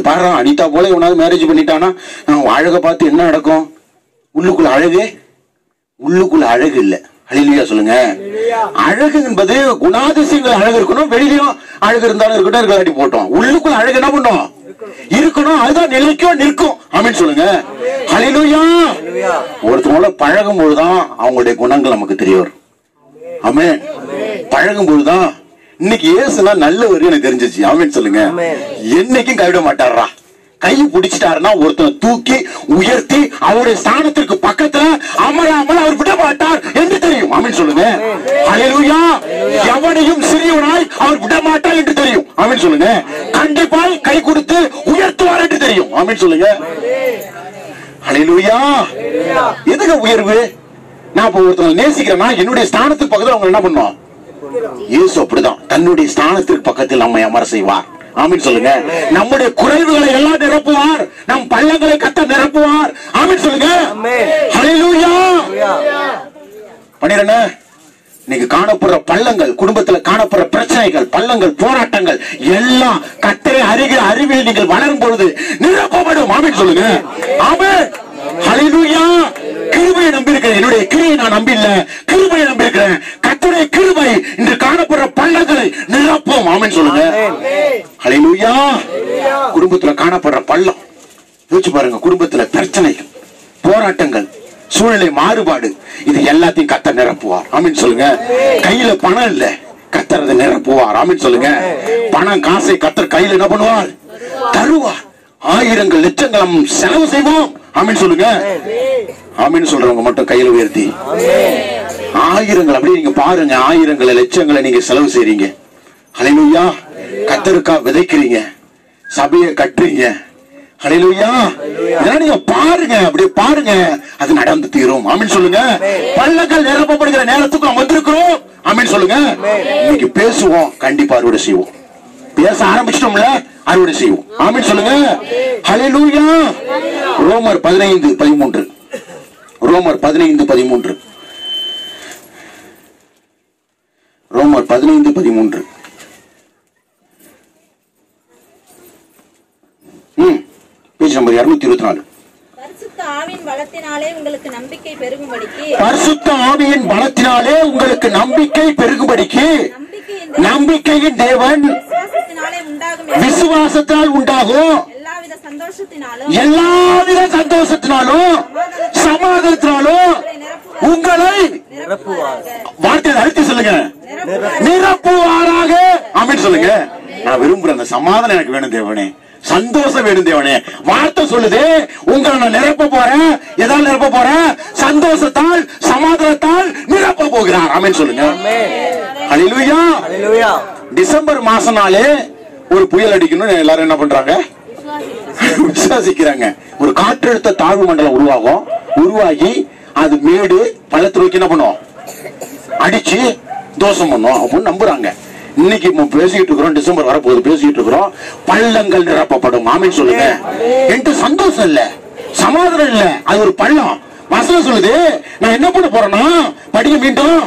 பாரு, அனிதா போல இவனாவது மேரேஜ் பண்ணிட்டானா அழக பார்த்து என்ன நடக்கும். உள்ளுக்குள்ள அழகு, உள்ளுக்குள்ள அழகு இல்ல. ஹல்லேலூயா சொல்லுங்க. அழகு என்பது குணாதிசயங்கள் அழகு இருக்கணும். வெளியிலும் அழகு இருந்தாலும் இருக்கட்டும், இருக்காட்டி போட்டோம். உள்ளுக்குள்ள அழகு என்ன பண்ணும், இருக்கணும். அதுதான் நிலைக்கும் நிற்கும். ஆமென் சொல்லுங்க. ஹல்லேலூயா. ஒருத்தவங்கள பழகும் போதுதான் அவங்களுடைய குணங்கள் நமக்கு தெரிய வரும். ஆமென். பழகும் போதுதான் இன்னைக்கு இயேசுனா நல்லவர் எனக்கு தெரிஞ்சிச்சு. ஆமென் சொல்லுங்க. என்னைக்கும் கைவிட மாட்டாரா. கை பிடிச்சிட்டாருன்னா ஒருத்தனை தூக்கி உயர்த்தி அவருடைய ஸ்தானத்திற்கு பக்கத்துல அமராமல் அவர் விட மாட்டார் என்று தெரியும். ஆமென் சொல்லுங்க. ஹல்லேலூயா. எவனையும் சிறியவனாய் அவர் விட மாட்டார் என்று தெரியும். ஆமென் சொல்லுங்க. கண்டிப்பாய் கை கொடுத்து உயர்த்துவார் என்று தெரியும். ஆமென் சொல்லுங்க. ஹல்லேலூயா. எதுக்கு உயர்வு? நான் இப்ப ஒருத்தனை நேசிக்கிறேன்னா என்னுடைய ஸ்தானத்துக்கு பக்கத்துல அவங்க என்ன பண்ணுவோம். இயேசு அப்படிதான் தன்னுடைய ஸ்தானத்திற்கு பக்கத்தில் நம்மை அமர செய்வார். ஆமென் சொல்லுங்க. நம்முடைய குறைவுகளை எல்லாம் நிரப்புவார், நம் பள்ளங்களை கத்த நிரப்புவார். ஆமென் சொல்லுங்க. ஹல்லேலூயா. பண்ணிரனே. இன்னைக்கு காணப்படுற பள்ளங்கள், குடும்பத்துல காணப்படுற பிரச்சனைகள், பள்ளங்கள், போராட்டங்கள் எல்லாம் கர்த்தரை அறிகிற அறிவில் நீங்கள் வளரும் பொழுது நிரப்பப்படும். ஆமென் சொல்லுங்க. ஆமென். ஹல்லேலூயா. கிருபையை நம்பியிருக்கிறேன். என்னுடைய கிரியை நான் நம்பில்ல, கிருபையை நம்பியிருக்கிறேன். கர்த்தருடைய கிருபை இன்று காணப்படுற பள்ளங்களை நிரப்பும். ஆமென் சொல்லுங்க. ஹல்லேலூயா. குடும்பத்துல காணப்படுற பள்ளம் யோசிச்சு பாருங்க. குடும்பத்துல பிரச்சனைகள், போராட்டங்கள், சூழ்நிலை மாறுபாடு, இது எல்லாத்தையும் கர்த்தர் நிரப்புவார். ஆமென் சொல்லுங்க. கையில பணம் இல்ல, கர்த்தர் அதை நிரப்புவார். ஆமென் சொல்லுங்க. பணம் காசை கர்த்தர் கையில என்ன பண்ணுவார், தருவார். ஆயிரங்கள் லட்சங்கள் செலவு செய்வோம். ஆமென் சொல்லுங்க. ஆமென் சொல்றவங்க மட்டும் கையில உயர்த்தி ஆயிரங்கள் அப்படியே நீங்க பாருங்க. ஆயிரங்களை லட்சங்களை நீங்க செலவு செய்றீங்க. ஹல்லேலூயா. கர்த்தருக்கா விதைக்கிறீங்க, சபையை கட்டுறீங்க. ஹல்லேலூயா. இதெல்லாம் நீங்க பாருங்க, அப்படியே பாருங்க, அது நடந்து தீரும். ஆமென் சொல்லுங்க. பள்ளங்கள் நிரப்பப்படுகிற நேரத்துக்கு நம்ம வந்திருக்கிறோம். ஆமென் சொல்லுங்க. இன்னைக்கு பேசுவோம், கண்டிப்பா அறுவடை செய்வோம். பேச ஆரம்பிச்சிட்டோம்ல, அறுவடை செய்வோம். ஆமென் சொல்லுங்க. ஹல்லேலூயா. ரோமர் 15:13. ரோமர் 15:13. ரோமர் 15:13. Page number 224. பரிசுத்த ஆவியின் பலத்தினாலே உங்களுக்கு நம்பிக்கை பெருகும்படிக்கு, பரிசுத்த ஆவியின் பலத்தினாலே உங்களுக்கு நம்பிக்கை பெருகும்படிக்கு, நம்பிக்கையின் தேவன் விசுவாசத்தினால் உண்டாகும் எல்லாவித சந்தோஷத்தினாலும் சமாதானத்தினாலும் உங்களை வார்த்தை அழுத்தி சொல்லுங்க, நிரப்புவாராக. ஆமென் சொல்லுங்க. நான் விரும்புறேன், அந்த சமாதானம் எனக்கு வேணும் தேவனே, சந்தோஷம் வேணும் தேவனே. வார்த்தை சொல்லுது, உங்களை நான் நிரப்ப போறேன். எதால் நிரப்ப போறேன்? சந்தோஷத்தால், சமாதானத்தால் நிரப்ப போகிறார். ஆமென் சொல்லுங்க. ஹல்லேலூயா. டிசம்பர் மாசம்னாலே ஒரு புயல் அடிக்கணும், எல்லாரும் என்ன பண்றாங்க, விசுவாசிக்கிறாங்க. ஒரு காற்றழுத்த தாழ்வு மண்டலம் உருவாகி அது மேடு பள்ளத்தை நோக்கி என்ன பண்ணும், அடிச்சு தோஷம் பண்ணும் அப்படின்னு நம்புறாங்க. இன்னைக்கு பேசிட்டு இருக்கிறோம், டிசம்பர் வரப்போகுது, பேசிட்டு இருக்கிறோம், பள்ளங்கள் நிரப்பப்படும். ஆமென் சொல்லுங்க. என்கிட்ட சந்தோஷம் இல்ல, சமாதானம் இல்ல, அது ஒரு பள்ளம். வசனம் சொல்லுது, நான் என்ன பண்ண போறேன்னா, படிக்க மீண்டும்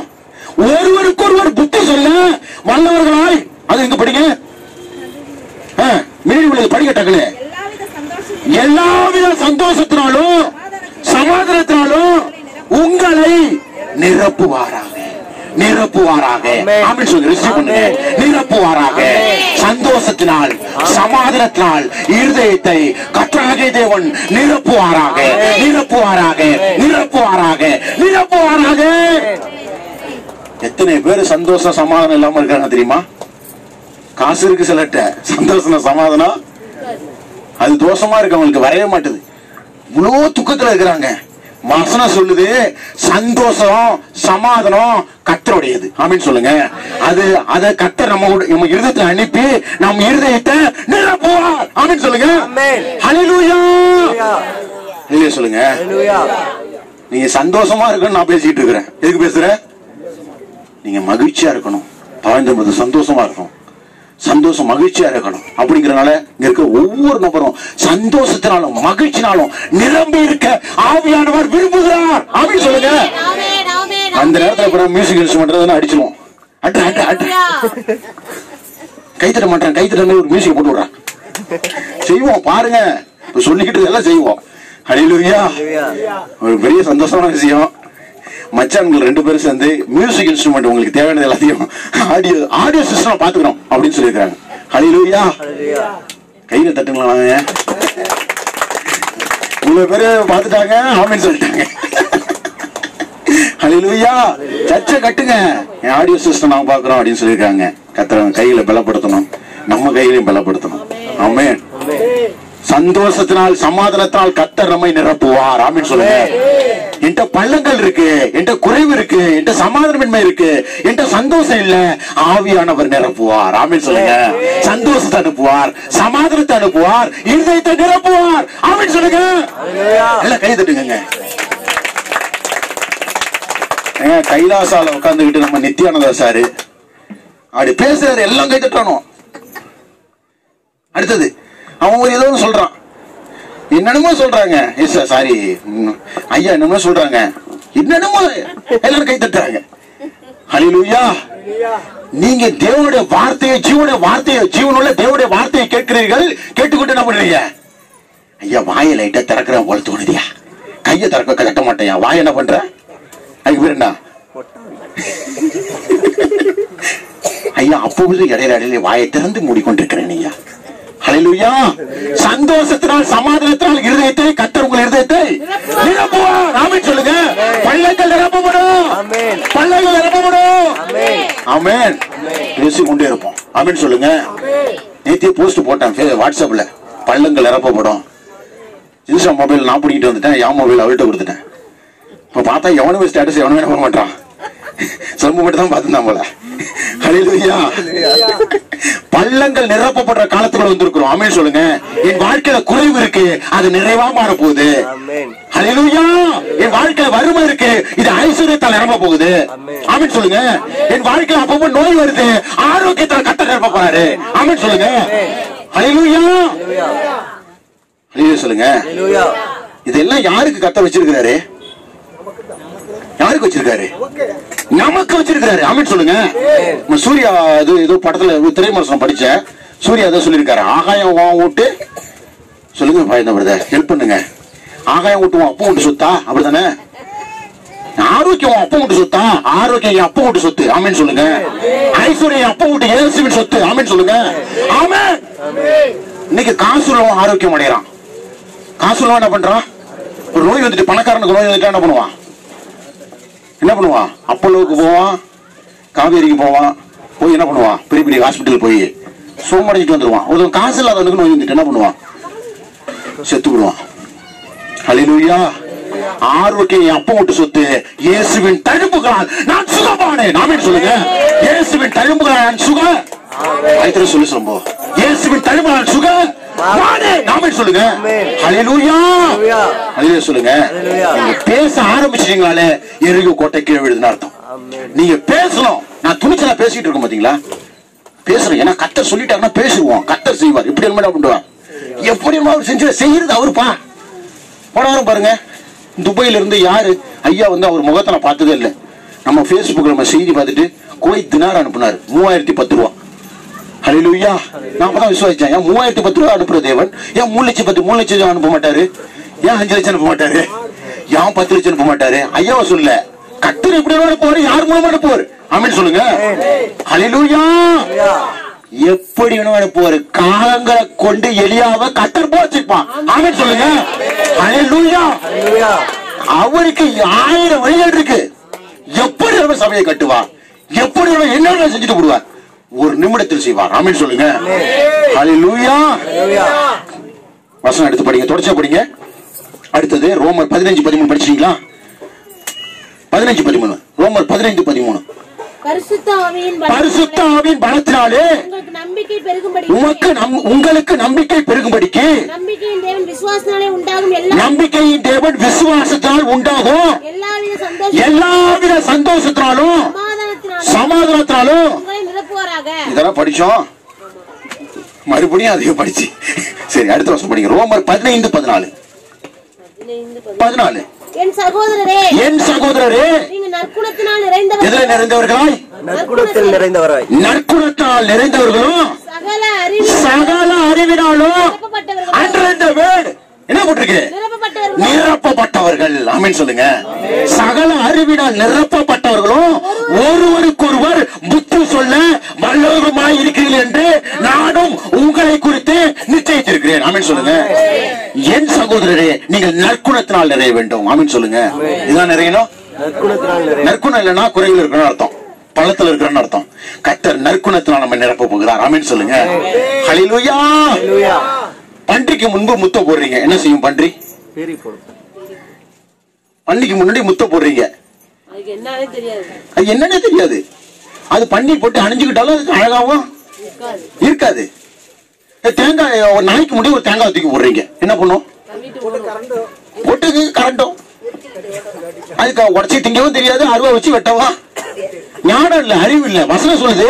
ஒருவருக்கு ஒருவர் புத்தி சொல்ல வல்லவர்களாய், அது எங்க படிங்க, மீறி உள்ளது படிக்கட்டாங்களே, எல்லாவித சந்தோஷத்தினாலும் சமாதானத்தினாலும் உங்களை நிரப்புவாராக. நிரப்புவாராக. ஆமென் சொல்லுங்க. ரிசீவ் பண்ணுங்க. நிரப்புவாராக. சந்தோஷத்தினால் சமாதானத்தினால் இருதயத்தை கர்த்தராகிய தேவன் நிரப்புவாராக. நிரப்புவாராக. நிரப்புவாராக. நிரப்புவாராக. எத்தனை பேர் சந்தோஷம் சமாதானம் இல்லாம இருக்காங்க தெரியுமா? காசு இருக்கு சிலட்ட, சந்தோஷம் சமாதானம் அது தோஷமா இருக்கு, அவங்களுக்கு வரவே மாட்டுது. இவ்வளவு துக்கத்துல இருக்கிறாங்க. வசனம் சொல்லுது சந்தோஷம் சமாதானம் கர்த்தருடையது. ஆமென் சொல்லுங்க. அத கர்த்தர் நம்ம இருதயத்தை அனுப்பி நம்ம இருதயத்தை நிரப்புவார். ஆமென் சொல்லுங்க. ஹல்லேலூயா. ஹல்லேலூயா சொல்லுங்க. நீங்க சந்தோஷமா இருக்கணும். நான் பேசிட்டு இருக்கிறேன். எதுக்கு பேசுறேன்? நீங்க மகிழ்ச்சியா இருக்கணும். வாழ்ந்த சந்தோஷமா இருக்கணும். சந்தோஷம் மகிழ்ச்சியா இருக்கணும். அப்படிங்கறனால இங்க இருக்க ஒவ்வொரு நபரும் சந்தோஷத்தினாலும் மகிழ்ச்சினாலும் நிரம்பி இருக்க ஆவியானவர் விரும்புகிறார். ஆமென் சொல்லுங்க. அந்த நேரத்துல மியூசிக் இன்ஸ்ட்ருமெண்ட் அடிச்சிருவோம். கைத்தட்ட மாட்டேன், கைத்தட்ட ஒரு மியூசிக் போட்டு விடுறான். செய்வோம் பாருங்க, சொல்லிக்கிட்டு எல்லாம் செய்வோம். ஹல்லேலூயா. ஒரு பெரிய சந்தோஷமான விஷயம். மச்சான்கள் 2 பேரும் சேர்ந்து மியூசிக் இன்ஸ்ட்ருமெண்ட் உங்களுக்கு தேவையானது எல்லாத்தையும் ஆடியோ சிஸ்டம் பாத்துக்கிறோம் அப்படின்னு சொல்லியிருக்காங்க. ஹல்லேலூயா. கையில தட்டுங்களா? இவ்வளவு பேரு பாத்துட்டாங்க. ஆமென் சொல்லிட்டாங்க. ஹல்லேலூயா. சர்ச்சை கட்டுங்க, ஆடியோ சிஸ்டம் நாங்க பாக்குறோம் அப்படின்னு சொல்லியிருக்காங்க. கர்த்தர் கையில பலப்படுத்தணும், நம்ம கையிலையும் பலப்படுத்தணும். ஆமென். சந்தோஷத்தினால் சமாதானத்தினால் கர்த்தர் நம்மை நிரப்புவார். ஆமென் சொல்லுங்க. என்கிட்ட பள்ளங்கள் இருக்கு, என்கிட்ட குறைவு இருக்கு, என்கிட்ட சமாதானமின்மை இருக்கு, என்கிட்ட சந்தோஷம் இல்ல, ஆவியானவர் நிரப்புவார். ஆமென் சொல்லுங்க. சந்தோஷத்தை அனுப்புவார், சமாதானத்தை அனுப்புவார், இருதயத்தை நிரப்புவார். ஆமென் சொல்லுங்க. எல்லாம் கை தட்டுங்க. கைலாசால உட்கார்ந்துகிட்டு நம்ம நித்யானந்தா சாரு அப்படி பேசுறாரு, எல்லாம் கை தட்டணும். அடுத்தது அவங்க ஏதோ சொல்றான், என்னென்னமோ சொல்றாங்க. சாரி ஐயா என்னமோ சொல்றாங்க, என்னென்னமோ எல்லாரும் கை தட்டுறாங்க. ஹல்லேலூயா. நீங்க தேவனுடைய வார்த்தையை, ஜீவனுள்ள தேவனுடைய வார்த்தையை கேட்கிறீர்கள். கேட்டுக்கொண்டு என்ன பண்றீங்க? ஐயா வாயை லைட்டா திறக்கிற போல தோணுதியா, கையை திறக்க கட்ட மாட்டேன், வாய் என்ன பண்ற? அதுக்கு பேர் என்ன? ஐயா அப்பொழுது இடையில வாயை திறந்து மூடிக்கொண்டிருக்கிறேன் ஐயா. ஹல்லேலூயா. சந்தோஷத்தினால் சமாதானத்தினால் இருதயத்தை கர்த்தர் உங்கள் இருதயத்தை நிரப்புவார். ஆமென் சொல்லுங்க. பள்ளங்கள் நிரப்பப்படும். பள்ளங்கள் நிரப்பப்படும். ஆமென். பேசிக் கொண்டே இருப்போம். ஆமென் சொல்லுங்க. நேத்தியே போஸ்ட் போட்டேன் வாட்ஸ்அப்ல, பள்ளங்கள் நிரப்பப்படும். இன்ஸ்டா மொபைல் நான் பிடிக்கிட்டு வந்துட்டேன், என் மொபைல் அவள்கிட்ட கொடுத்துட்டேன். இப்ப பார்த்தா எவனுமே ஸ்டேட்டஸ் எவனுமே போட மாட்டான், சொம்பு மட்டும் தான் பார்த்துதான் போல. ஹல்லேலூயா. பள்ளங்கள் நிரப்பப்படுற காலத்துல வந்திருக்கிறோம். ஆமென் சொல்லுங்க. என் வாழ்க்கையில குறைவு இருக்கு, அது நிறைவா மாற போகுது. ஹல்லேலூயா. என் வாழ்க்கையில வறுமை இருக்கு, இது ஐஸ்வர்யத்தால் நிரம்ப போகுது. ஆமென் சொல்லுங்க. என் வாழ்க்கையில அப்பப்போ நோய் வருது, ஆரோக்கியத்தால் கர்த்தர் நிரப்ப போறாரு. ஆமென் சொல்லுங்க. ஹல்லேலூயா. ஹல்லேலூயா சொல்லுங்க. இதெல்லாம் யாருக்கு கர்த்தர் வச்சிருக்கிறாரு? யாருக்கு வச்சிருக்காரு? நமக்கு வச்சிருக்காரு. ஆமென் சொல்லுங்க. சூர்யா ஏதோ படத்துல திரைமரசம் படிச்ச சூர்யா ஏதோ சொல்லிருக்காரு, ஆகாயம் விட்டு சொல்லுங்க ஹெல்ப் பண்ணுங்க. ஆகாயம் விட்டு அப்பா விட்டு சொத்தா? அப்படித்தானே. ஆரோக்கியம் அப்பா விட்டு சொத்தா? ஆரோக்கியம் அப்பா விட்டு சொத்து. ஆமென் சொல்லுங்க. ஐஸ்வர்யம் அப்பா விட்டு இயேசுவின் சொத்து. ஆமென் சொல்லுங்க. ஆமென். இன்னைக்கு காசு உள்ளவன் ஆரோக்கியம் அடையறான். காசு உள்ளவன் என்ன பண்றான்? ஒரு நோய் வந்துட்டு, பணக்காரனுக்கு நோய் வந்துட்டா என்ன பண்ணுவான்? என்ன பண்ணுவான்? அப்பல்லோவுக்கு போவான், காவேரிக்கு போவான், போய் என்ன பண்ணுவான்? பெரிய பெரிய ஹாஸ்பிட்டல் போய் சோமடைஞ்சிட்டு வந்துருவான். ஒரு காசு இல்லாதவனுக்கு நோய் வந்துட்டு என்ன பண்ணுவான்? செத்து விடுவான். ஹல்லேலூயா. ஆரோக்கியம் அப்ப விட்டு சொத்து. இயேசுவின் தழும்புகளால் நான் சுகமானேன். ஆமென் சொல்லுங்க. இயேசுவின் தழும்புகளால் நான் சுக ஐத்திர சொல்லி சொல்லும்போ, இயேசுவின் தழும்புகளால் சுக ஆமென் சொல்லுங்க. ஹல்லேலூயா. ஹல்லேலூயா சொல்லுங்க. நீங்க பேச ஆரம்பிச்சிட்டீங்களாலே எரிகோ கோட்டை கீழே விழுதுன்னு அர்த்தம். நீங்க பேசணும். நான் துணிச்சலா பேசிட்டு இருக்கோம் பாத்தீங்களா? பேசுறேன். ஏன்னா கர்த்தர் சொல்லிட்டாருன்னா பேசுவோம். கர்த்தர் செய்வார். இப்படி என்ன பண்ணுவார்? எப்படி அவர் செஞ்சு செய்யறது அவருப்பா. போன வாரம் பாருங்க, துபாயில இருந்து யாரு ஐயா வந்து அவர் முகத்தை நான் பார்த்ததே இல்லை. நம்ம பேஸ்புக்ல நம்ம செய்தி பார்த்துட்டு குவைத் தினார் அனுப்புனாரு, 3010 ரூபா. ஹல்லேலூயா. நான் அப்பதான் விசுவாசிச்சேன். ஏன் 3010 ரூபா அனுப்புற தேவன் ஏன் 3 லட்சம் அனுப்ப மாட்டாரு? ஏன் 5 லட்சம் அனுப்ப மாட்டாரு? ஏன் 10 லட்சம் அனுப்ப மாட்டாரு? ஐயாவை சொல்ல, கர்த்தர் எப்படி அனுப்புவாரு? யார் மூலமா அனுப்புவாரு? ஆமென் சொல்லுங்க. ஹல்லேலூயா. எப்படி அனுப்புவாரு? காகங்களை கொண்டு எலியாவை கர்த்தர் போச்சிருப்பான். ஆமென் சொல்லுங்க. ஹல்லேலூயா. அவருக்கு 1000 வழிகள் இருக்கு. எப்படி அவர் சபையை கட்டுவார்? எப்படி அவர் என்ன செஞ்சுட்டு போடுவார்? ஒரு நிமிடத்தில் செய்வார். ஆமென் சொல்லுங்க. ஹல்லேலூயா. வசனம் எடுத்து படிங்க, தொடர்ச்சியா படிங்க. அடுத்தது ரோமர் 15:13 படிச்சீங்களா? 15:13. ரோமர் 15:13. பரிசுத்த ஆவியின் பலத்தினாலே உங்களுக்கு நம்பிக்கை பெருகும்படிக்கு நம்பிக்கையின் தேவன் விசுவாசத்தினாலே உண்டாகும் நம்பிக்கையின் தேவன் விசுவாசத்தினால் உண்டாகும் எல்லாவித சந்தோஷத்தினாலும் சமாதானத்தினாலும் நிரப்புவாராக. இதெல்லாம் படிச்சோம், மறுபடியும் அதையும் படிச்சு. சரி, அடுத்த வருஷம் படிங்க. ரோமர் 15:14. என் சகோதரரே, நீங்கள் நற்குணத்தினால் நிறைந்தவர்கள், எதில் நிறைந்தவர்களாய்? நற்குணத்தில் நிறைந்தவராய், நற்குணத்தால் நிறைந்தவர்களும் சகல அறிவினாலும் என்ன போட்டிருக்கு? நிரப்பப்பட்டவர்கள். ஆமென் சொல்லுங்க. சகல அறிவினால் நிரப்பப்பட்டவர்களும் ஒருவருக்கொருவர் புத்தி சொல்ல வல்லவருமாய் இருக்கிறீர்கள் என்று நானும் உங்களை குறித்து நிச்சயித்திருக்கிறேன். ஆமென் சொல்லுங்க. என் சகோதரரே, நீங்கள் நற்குணத்தினால் நிறைய வேண்டும். ஆமென் சொல்லுங்க. இதுதான் நிறையணும். நற்குணம் இல்லைன்னா குறைவில் இருக்கணும் அர்த்தம், பள்ளத்துல இருக்கிறன்னு அர்த்தம். கர்த்தர் நற்குணத்தினால் நம்ம நிரப்ப போகிறார். ஆமென் சொல்லுங்க. ஹல்லேலூயா. பன்றிக்கு முன்பு முத்த போடுறீங்க, என்ன செய்யும் பன்றி? பன்றிக்கு முன்னாடி முத்த போடுறீங்க, அது என்னன்னே தெரியாது. அது பன்னி போட்டு அணிஞ்சுக்கிட்டாலும் அது அழகாவும் இருக்காது. தேங்காய் ஒரு நாளைக்கு முன்னாடி ஒரு தேங்காய் தூக்கி போடுறீங்க, என்ன பண்ணும்? போட்டு கரண்டும். அதுக்கு உடச்சி திங்கவும் தெரியாது, அருவா வச்சு வெட்டவா? ஞானம் இல்ல, அறிவு இல்ல. வசனம் சொல்லுது,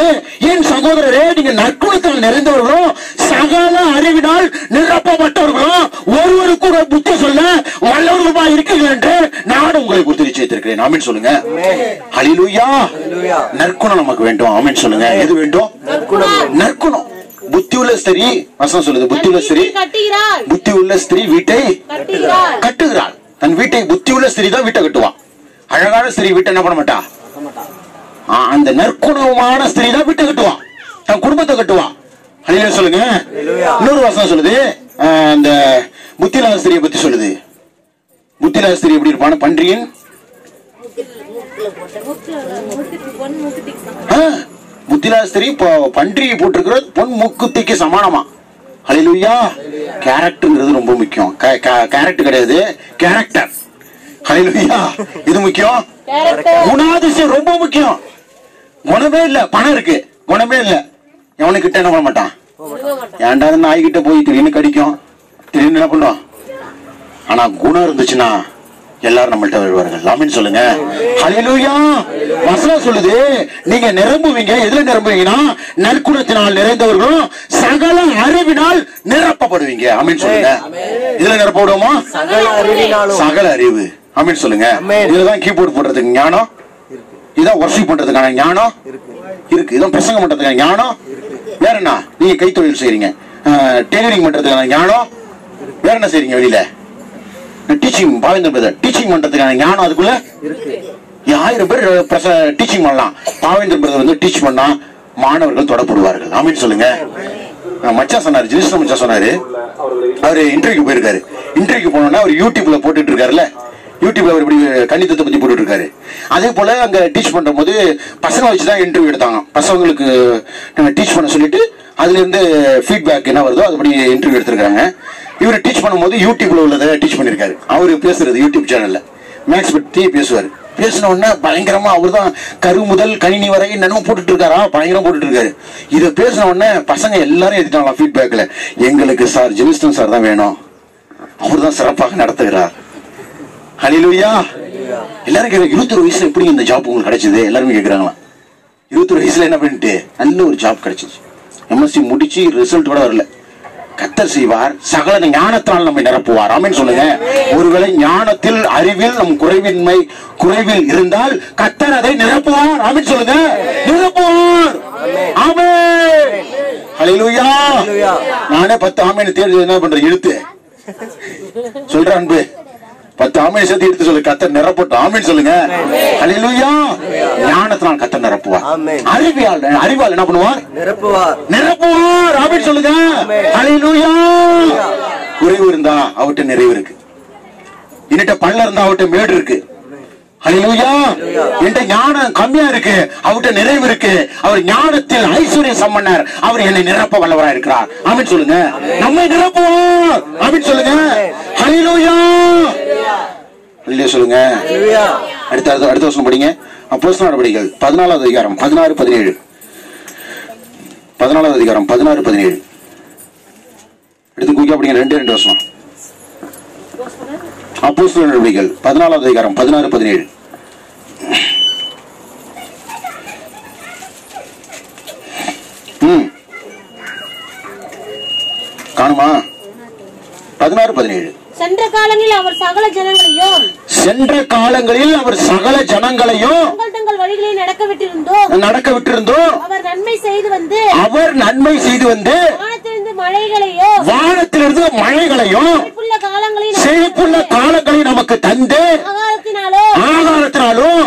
என் சகோதரரே, நீங்க நற்குணத்தால் நிறைந்தவர்களும் சகல அறிவினால் நிரப்பப்பட்டவர்களும் ஒருவருக்கு ஒரு புத்தி சொல்ல வல்லவர்களுமா இருக்கிறீர்கள் என்று நான் உங்களை குறித்து நிச்சயித்திருக்கிறேன். ஆமென் சொல்லுங்க. ஹல்லேலூயா. நற்குணம் நமக்கு வேண்டும். ஆமென் சொல்லுங்க. எது வேண்டும்? நற்குணம். புத்தி உள்ள ஸ்திரீ, வசனம் சொல்லுது, புத்தி உள்ள ஸ்திரீ வீட்டை கட்டுகிறாள். தன் வீட்டை, புத்தி உள்ள ஸ்திரீ தான் வீட்டை கட்டுவான். அழகான ஸ்திரீ வீட்டை என்ன பண்ண மாட்டா? அந்த நற்குணமான ஸ்திரீ தான் வீட்டை கட்டுவான், தன் குடும்பத்தை கட்டுவான். ஹல்லேலூயா சொல்லுங்க. இன்னொரு வசனம் சொல்லுது, அந்த புத்தியில்லாத ஸ்திரியை பத்தி சொல்லுது. புத்தியில்லாத ஸ்திரீ எப்படி இருப்பான? பன்றியின் புத்தியில்லாத ஸ்திரீ பன்றி போட்டிருக்கிற பொன் மூக்குத்திக்கு சமானமா. ஹல்லேலூயா. கேரக்டர்ங்கிறது ரொம்ப முக்கியம். கேரக்டர் கிடையாது, கேரக்டர். ஹல்லேலூயா. இது முக்கியம். குணாதிசயம் ரொம்ப முக்கியம். குணமே இல்ல, பணம் இருக்கு, குணமே இல்ல, எவனுக்கிட்ட என்ன பண்ண மாட்டான்? ஏன்டா நாய்கிட்ட போய் திடீர்னு கடிக்கும், திடீர்னு என்ன பண்ணுவோம்? ஆனா குணம் இருந்துச்சுன்னா எல்லாரும் நம்மள்ட்ட வருவார்கள். ஆமென் சொல்லுங்க. ஹல்லேலூயா. வசனம் சொல்லுது, நீங்க நிரம்புவீங்க. எதுல நிரம்புவீங்கன்னா நற்குணத்தினால் நிறைந்தவர்களும் சகல அறிவினால் நிரப்பப்படுவீங்க. ஆமென் சொல்லுங்க. இதுல நிரப்பப்படுவோமா? சகல அறிவு. ஆமென் சொல்லுங்க. இதுதான் கீபோர்டு போடுறதுக்கு ஞானம், இதான் வர்ஷிப் பண்றதுக்கான ஞானம் இருக்கு, இதான் பிரசங்கம் பண்றதுக்கான ஞானம். வேற என்ன? நீங்க கைத்தொழில் செய்றீங்க, டெய்லரிங் பண்றதுக்கான ஞானம். வேற என்ன செய்றீங்க? வெளியில டீச்சிங், பாவேந்திரன் டீச்சிங் பண்றதுக்கான ஞானம் அதுக்குள்ள இருக்கு. 1000 பேர் டீச்சிங் பண்ணலாம். பாவேந்திரன் பிரதர் வந்து டீச் பண்ணா மாணவர்கள் தொடப்படுவார்கள். ஆமென் சொல்லுங்க. மச்சா சொன்னாரு, ஜெனிஸ்டர் மச்சா சொன்னாரு, அவரு இன்டர்வியூக்கு போயிருக்காரு. இன்டர்வியூக்கு போனோம்னா அவர் யூடியூப்ல போட்டுட்டு இருக்காருல்ல, யூடியூப்ல அவர் இப்படி கணிதத்தை பத்தி போட்டுட்டு இருக்காரு. அதே போல அங்க டீச் பண்ற போது பசங்க வச்சுதான் இன்டர்வியூ எடுத்தாங்க. பசங்களுக்கு டீச் பண்ண சொல்லிட்டு அதுல இருந்து ஃபீட்பேக் என்ன வருதோ அதுபடி இன்டர்வியூ எடுத்திருக்காங்க. இவர் டீச் பண்ணும்போது யூடியூப்ல உள்ளதை டீச் பண்ணிருக்காரு. அவரு பேசுறது யூடியூப் சேனல்ல மேக்ஸ் பத்தி பேசுவாரு. பேசின உடனே பயங்கரமா அவர் தான் கரு முதல் கணினி வரை என்னன்னு போட்டுட்டு இருக்காரா, பயங்கரம் போட்டுட்டு இருக்காரு. இதை பேசின உடனே பசங்க எல்லாரும் எடுத்துட்டாங்களா ஃபீட்பேக்ல, எங்களுக்கு சார் ஜெனிஸ்டன் சார் தான் வேணும், அவர் தான் சிறப்பாக நடத்துகிறார். ஹல்லேலூயா. எல்லாரும் கேட்க, 21 வயசுல எப்படி இந்த ஜாப் உங்களுக்கு கிடைச்சது? எல்லாருமே கேட்கறாங்களா. 21 வயசுல என்ன பண்ணிட்டு நல்ல ஒரு ஜாப் கிடைச்சிச்சு, எம்எஸ்சி முடிச்சு ரிசல்ட் கூட வரல. கர்த்தர் செய்வார், சகல ஞானத்தால் நம்மை நிரப்புவார். ஆமென் சொல்லுங்க. ஒருவேளை ஞானத்தில் அறிவில் நம் குறைவில் இருந்தால் கர்த்தர் அதை நிரப்புவார். ஆமென் சொல்லுங்க. நிரப்புவார். ஆமென். ஹல்லேலூயா. நானே 10 ஆமென் தேடி என்ன பண்றேன், இழுத்து சொல்றேன் அன்பு. 10 ஆமென் சேர்த்து எடுத்து சொல்லு. கர்த்தர் நிரப்பட்டும். ஆமென் சொல்லுங்க. ஹல்லேலூயா. ஞானத்தினால் கர்த்தர் நிரப்புவார். அறிவால் என்ன பண்ணுவார்? நிரப்புவார். ஆமென் சொல்லுங்க. ஹல்லேலூயா. குறைவு இருந்தா அவர்கிட்ட நிறைவு இருக்கு. இன்னிட்ட பள்ளம் இருந்தா அவர்கிட்ட மேடு இருக்கு. ஹல்லேலூயா. என்கிட்ட ஞானம் கம்மியா இருக்கு, அவர்கிட்ட நிறைவு இருக்கு. அவர் ஞானத்தில் ஐஸ்வர்ய சம்பன்னர். அவர் என்னை நிரப்ப வல்லவராக இருக்கிறார். ஆமென் சொல்லுங்க. நம்மை நிரப்புவார். ஆமென் சொல்லுங்க. ஹல்லேலூயா. ஹல்லேலூயா சொல்லுங்க. அடுத்த வசனம் படிங்க. அப்போஸ்தலர் நடவடிக்கைகள் 14வது அதிகாரம் 16-17. 14வது அதிகாரம் 16-17. எடுத்து குயிக்கா படிங்க. 2 வசனம். அப்போஸ்தலர் நடவடிக்கைகள் 14வது அதிகாரம் 16-17. காணுமா? 16-17. சென்ற காலங்களில் அவர் சகல ஜனங்களையும் தங்கள் வழிகளில் நடக்க விட்டிருந்தோம். அவர் நன்மை செய்து வந்து வானத்திலிருந்து மழைகளையும் செழிப்புள்ள காலங்களையும் நமக்கு தந்து ஆகாரத்தினாலும்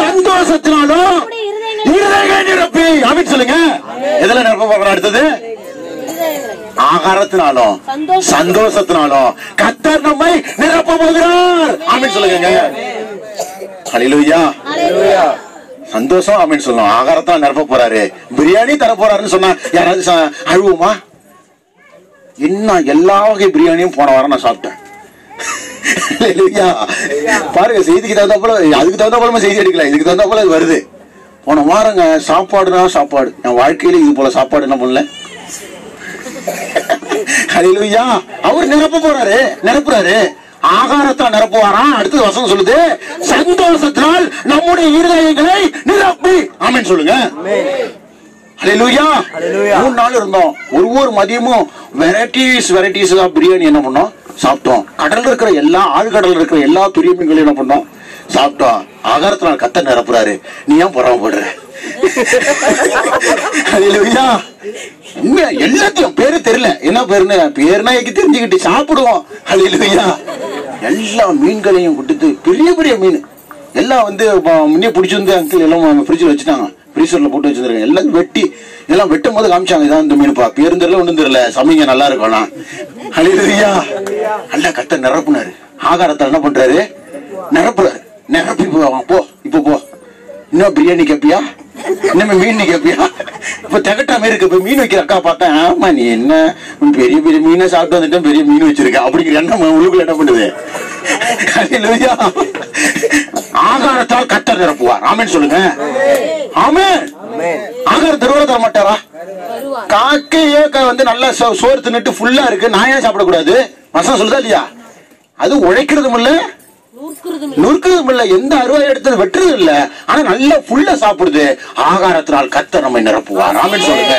சந்தோஷத்தினாலும் இருதயங்களை நிரப்பி. ஆமென் சொல்லுங்க. எதுல நிரப்ப போகிறோம்? அடுத்தது ஆகாரத்தினாலும் சந்தோஷத்தினாலும் கர்த்தர் நம்மை நிரப்ப போகிறார். ஆமென் சொல்லுங்க. ஹல்லேலூயா. சந்தோஷம். ஆமென் சொல்லணும். ஆகாரத்தால் நிரப்ப போறாரு. பிரியாணி தர போறாருன்னு சொன்னா யாராவது அழுவுமா? என்ன எல்லா வகை பிரியாணியும் போன வாரம் நான் சாப்பிட்டேன். பாருங்க, செய்திக்கு தகுந்த போல அதுக்கு தகுந்த போல செய்தி எடுக்கல, இதுக்கு தகுந்த போல வருது. போன வாரங்க சாப்பாடுனா சாப்பாடு. என் வாழ்க்கையில இது போல சாப்பாடு என்ன பண்ணல. ஹல்லேலூயா. அவர் நிரப்புறாரு. ஆகாரத்தால் நிரப்புவாராம். அடுத்த வசனம் சொல்லுது, சந்தோஷத்தினால் நம்முடைய இருதயங்களை நிரப்பி. ஆமென் சொல்லுங்க. ஹல்லேலூயா. 3 நாள் இருந்தோம். ஒவ்வொரு மதியமும் வெரைட்டிஸ் ஆஃப் பிரியாணி என்ன பண்ணோம்? சாப்பிட்டோம். கடல்ல இருக்கிற ஆழ்கடல்ல இருக்கிற எல்லா பெரிய மீன்களையும் என்ன பண்ணோம்? சாப்பிட்டோம். ஆகாரத்தினால் கர்த்தர் நிரப்புறாரு. நீ ஏன் பொறாமப்படுற? ஹல்லேலூயா. எல்லாத்தையும் பேரு தெரியல, என்ன பேருனா தெரிஞ்சுக்கிட்டு சாப்பிடுவோம். ஹல்லேலூயா. எல்லா மீன்களையும் கொடுத்து பெரிய பெரிய மீன் எல்லாம் முன்னே பிடிச்சி வந்து அங்கிள் எல்லாம் ஃப்ரிட்ஜில் வச்சுட்டாங்க. ஃப்ரீசர்ல போட்டு வச்சிருக்காங்க. எல்லாம் வெட்டி எல்லாம் வெட்டும் போது காமிச்சாங்க, இதான் இந்த மீன்ப்பா. பேரும் தெரியல, ஒன்றும் தெரியல, சமைங்க நல்லா இருக்கும். ஹல்லேலூயா. நல்லா கர்த்தர் நிரப்புனாரு. ஆகாரத்தை என்ன பண்றாரு? நிரப்புறாரு. நிரப்பி போ. இப்போ போ. இன்னும் பிரியாணி கேப்பியா? இன்னும் மீன் கேப்பியா? இப்ப திகட்டாம இருக்கு. இப்ப மீன் வைக்கிற அக்கா பார்த்தேன். ஆமா, நீ என்ன பெரிய பெரிய மீனை சாப்பிட்டு வந்துட்டேன், பெரிய மீன் வச்சிருக்க அப்படிங்கிற எண்ணம் உள்ளுக்குள்ள என்ன பண்ணுது? ஹல்லேலூயா. ஆகாரத்தால் கர்த்தர் நிரப்புவார். ஆமென் சொல்லுங்க. ஆமென். ஆகாரம் தர மாட்டாரா? காக்கையே நல்லா சோறு தின்னுட்டு ஃபுல்லா இருக்கு, நான் ஏன் சாப்பிடக்கூடாது? வசனம் சொல்லுதா இல்லையா? அது உழைக்கிறதும் இல்ல, நுறுக்கிறதும் இல்ல, எந்த அருவாய் எடுத்தது வெட்டுறதும் இல்ல, ஆனா நல்லா ஃபுல்லா சாப்பிடுது. ஆகாரத்தினால் கர்த்தர் நம்மை நிரப்புவார். ஆமென் சொல்லுங்க.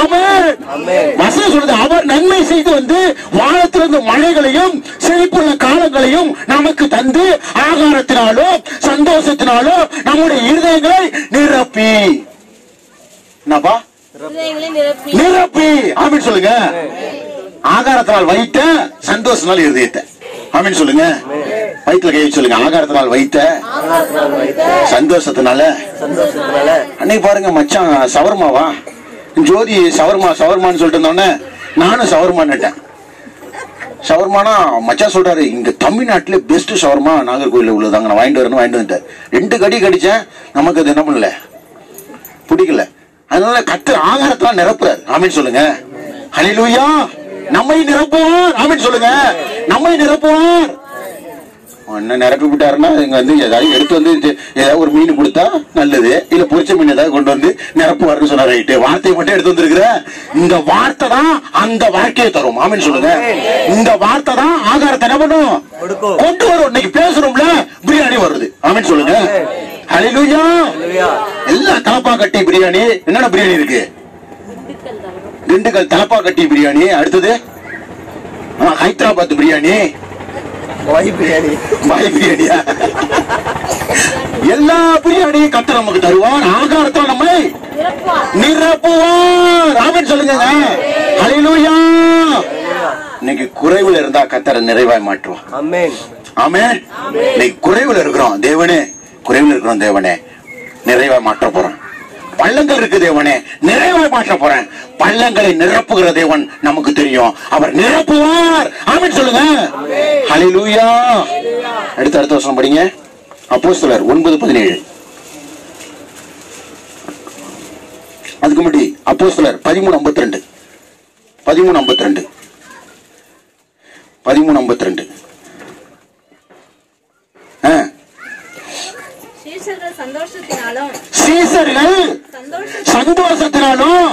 ஆமென். வசனம் சொல்லுது, அவர் நன்மை செய்து வந்து வானத்திலிருந்து மழைகளையும் செழிப்புள்ள காலங்களையும் நமக்கு தந்து ஆகாரத்தினாலும் சந்தோஷத்தினாலும் நம்முடைய இருதயங்களை நிரப்பி. என்னப்பா? நிரப்பி. ஆமென் சொல்லுங்க. ஆகாரத்தினால் வைத்த, சந்தோஷத்தினால் இருதயத்தை. ஆமென் சொல்லுங்க. வயிற்றுல கை சொல்லுங்க. ஆகாரத்தினால் வைத்த, சந்தோஷத்தினால. அன்னைக்கு பாருங்க மச்சான் சவர்மாவா, ஜோதி சவர்மான்னு சொல்லிட்டு இருந்தோன்னே நானும் சவர்மான்னுட்டேன். ஷவர்மானா மச்சான் சொல்றாரு, இங்க தமிழ்நாட்டிலே பெஸ்ட் ஷவர்மா நாகர்கோயில உள்ளதாங்க, நான் வாங்கிட்டு வந்துட்டேன். 2 கடி கடிச்சேன், நமக்கு அது என்ன பண்ணல, பிடிக்கல. அதனால கர்த்தர் ஆகாரத்தெல்லாம் நிரப்புறாரு. ஆமென் சொல்லுங்க. ஹல்லேலூயா. நம்மை நிரப்புவார். ஆமென் சொல்லுங்க. நம்மை நிரப்புவார். என்ன நிரப்பி விட்டாருன்னா இங்க ஏதாவது எடுத்து ஏதாவது ஒரு மீன் கொடுத்தா நல்லது, இல்ல பொரிச்ச மீன் ஏதாவது கொண்டு வந்து நிரப்புவாருன்னு சொன்ன. ரைட்டு, வார்த்தையை மட்டும் எடுத்து வந்திருக்கிற. இந்த வார்த்தை தான் அந்த வாழ்க்கையை தரும். ஆமென் சொல்லுங்க. இந்த வார்த்தை தான் ஆகாரத்தை என்ன பண்ணும், கொண்டு வரும். இன்னைக்கு பேசுறோம்ல, பிரியாணி வருது. ஆமென் சொல்லுங்க. ஹல்லேலூயா. எல்லாம் தலப்பா கட்டி பிரியாணி. என்னென்ன பிரியாணி இருக்கு? திண்டுக்கல் தலப்பா கட்டி பிரியாணி. அடுத்தது ஹைதராபாத் பிரியாணி. பாய் பிரியாணியா? எல்லா பிரியாணியும் கர்த்தர் நமக்கு தருவார். ஆகாரத்தால் நம்மை நிரப்புவார். ஆமென் சொல்லுங்க. ஹல்லேலூயா. இன்னைக்கு குறைவுல இருந்தா கர்த்தர் நிறைவாய் மாற்றுவார். ஆமென். ஆமென். இன்னைக்கு குறைவுல இருக்கிறோம் தேவனே, குறைவுல இருக்கிறோம் தேவனே, நிறைவா மாற்ற போறேன். பள்ளங்கள் இருக்கு தேவனே, நிறைவாய் மாற்ற போறேன். பள்ளங்களை நிரப்புகிற தேவன் நமக்கு தெரியும், அவர் நிரப்புவார். ஆமென் சொல்லுங்க. ஹல்லேலூயா. அடுத்த வசனம் படிங்க. அப்போஸ்தலர் 9:17. அதுக்கு முன்னாடி அப்போஸ்தலர் 13:52. 13:52. சீசர்கள் சந்தோஷத்தினாலும்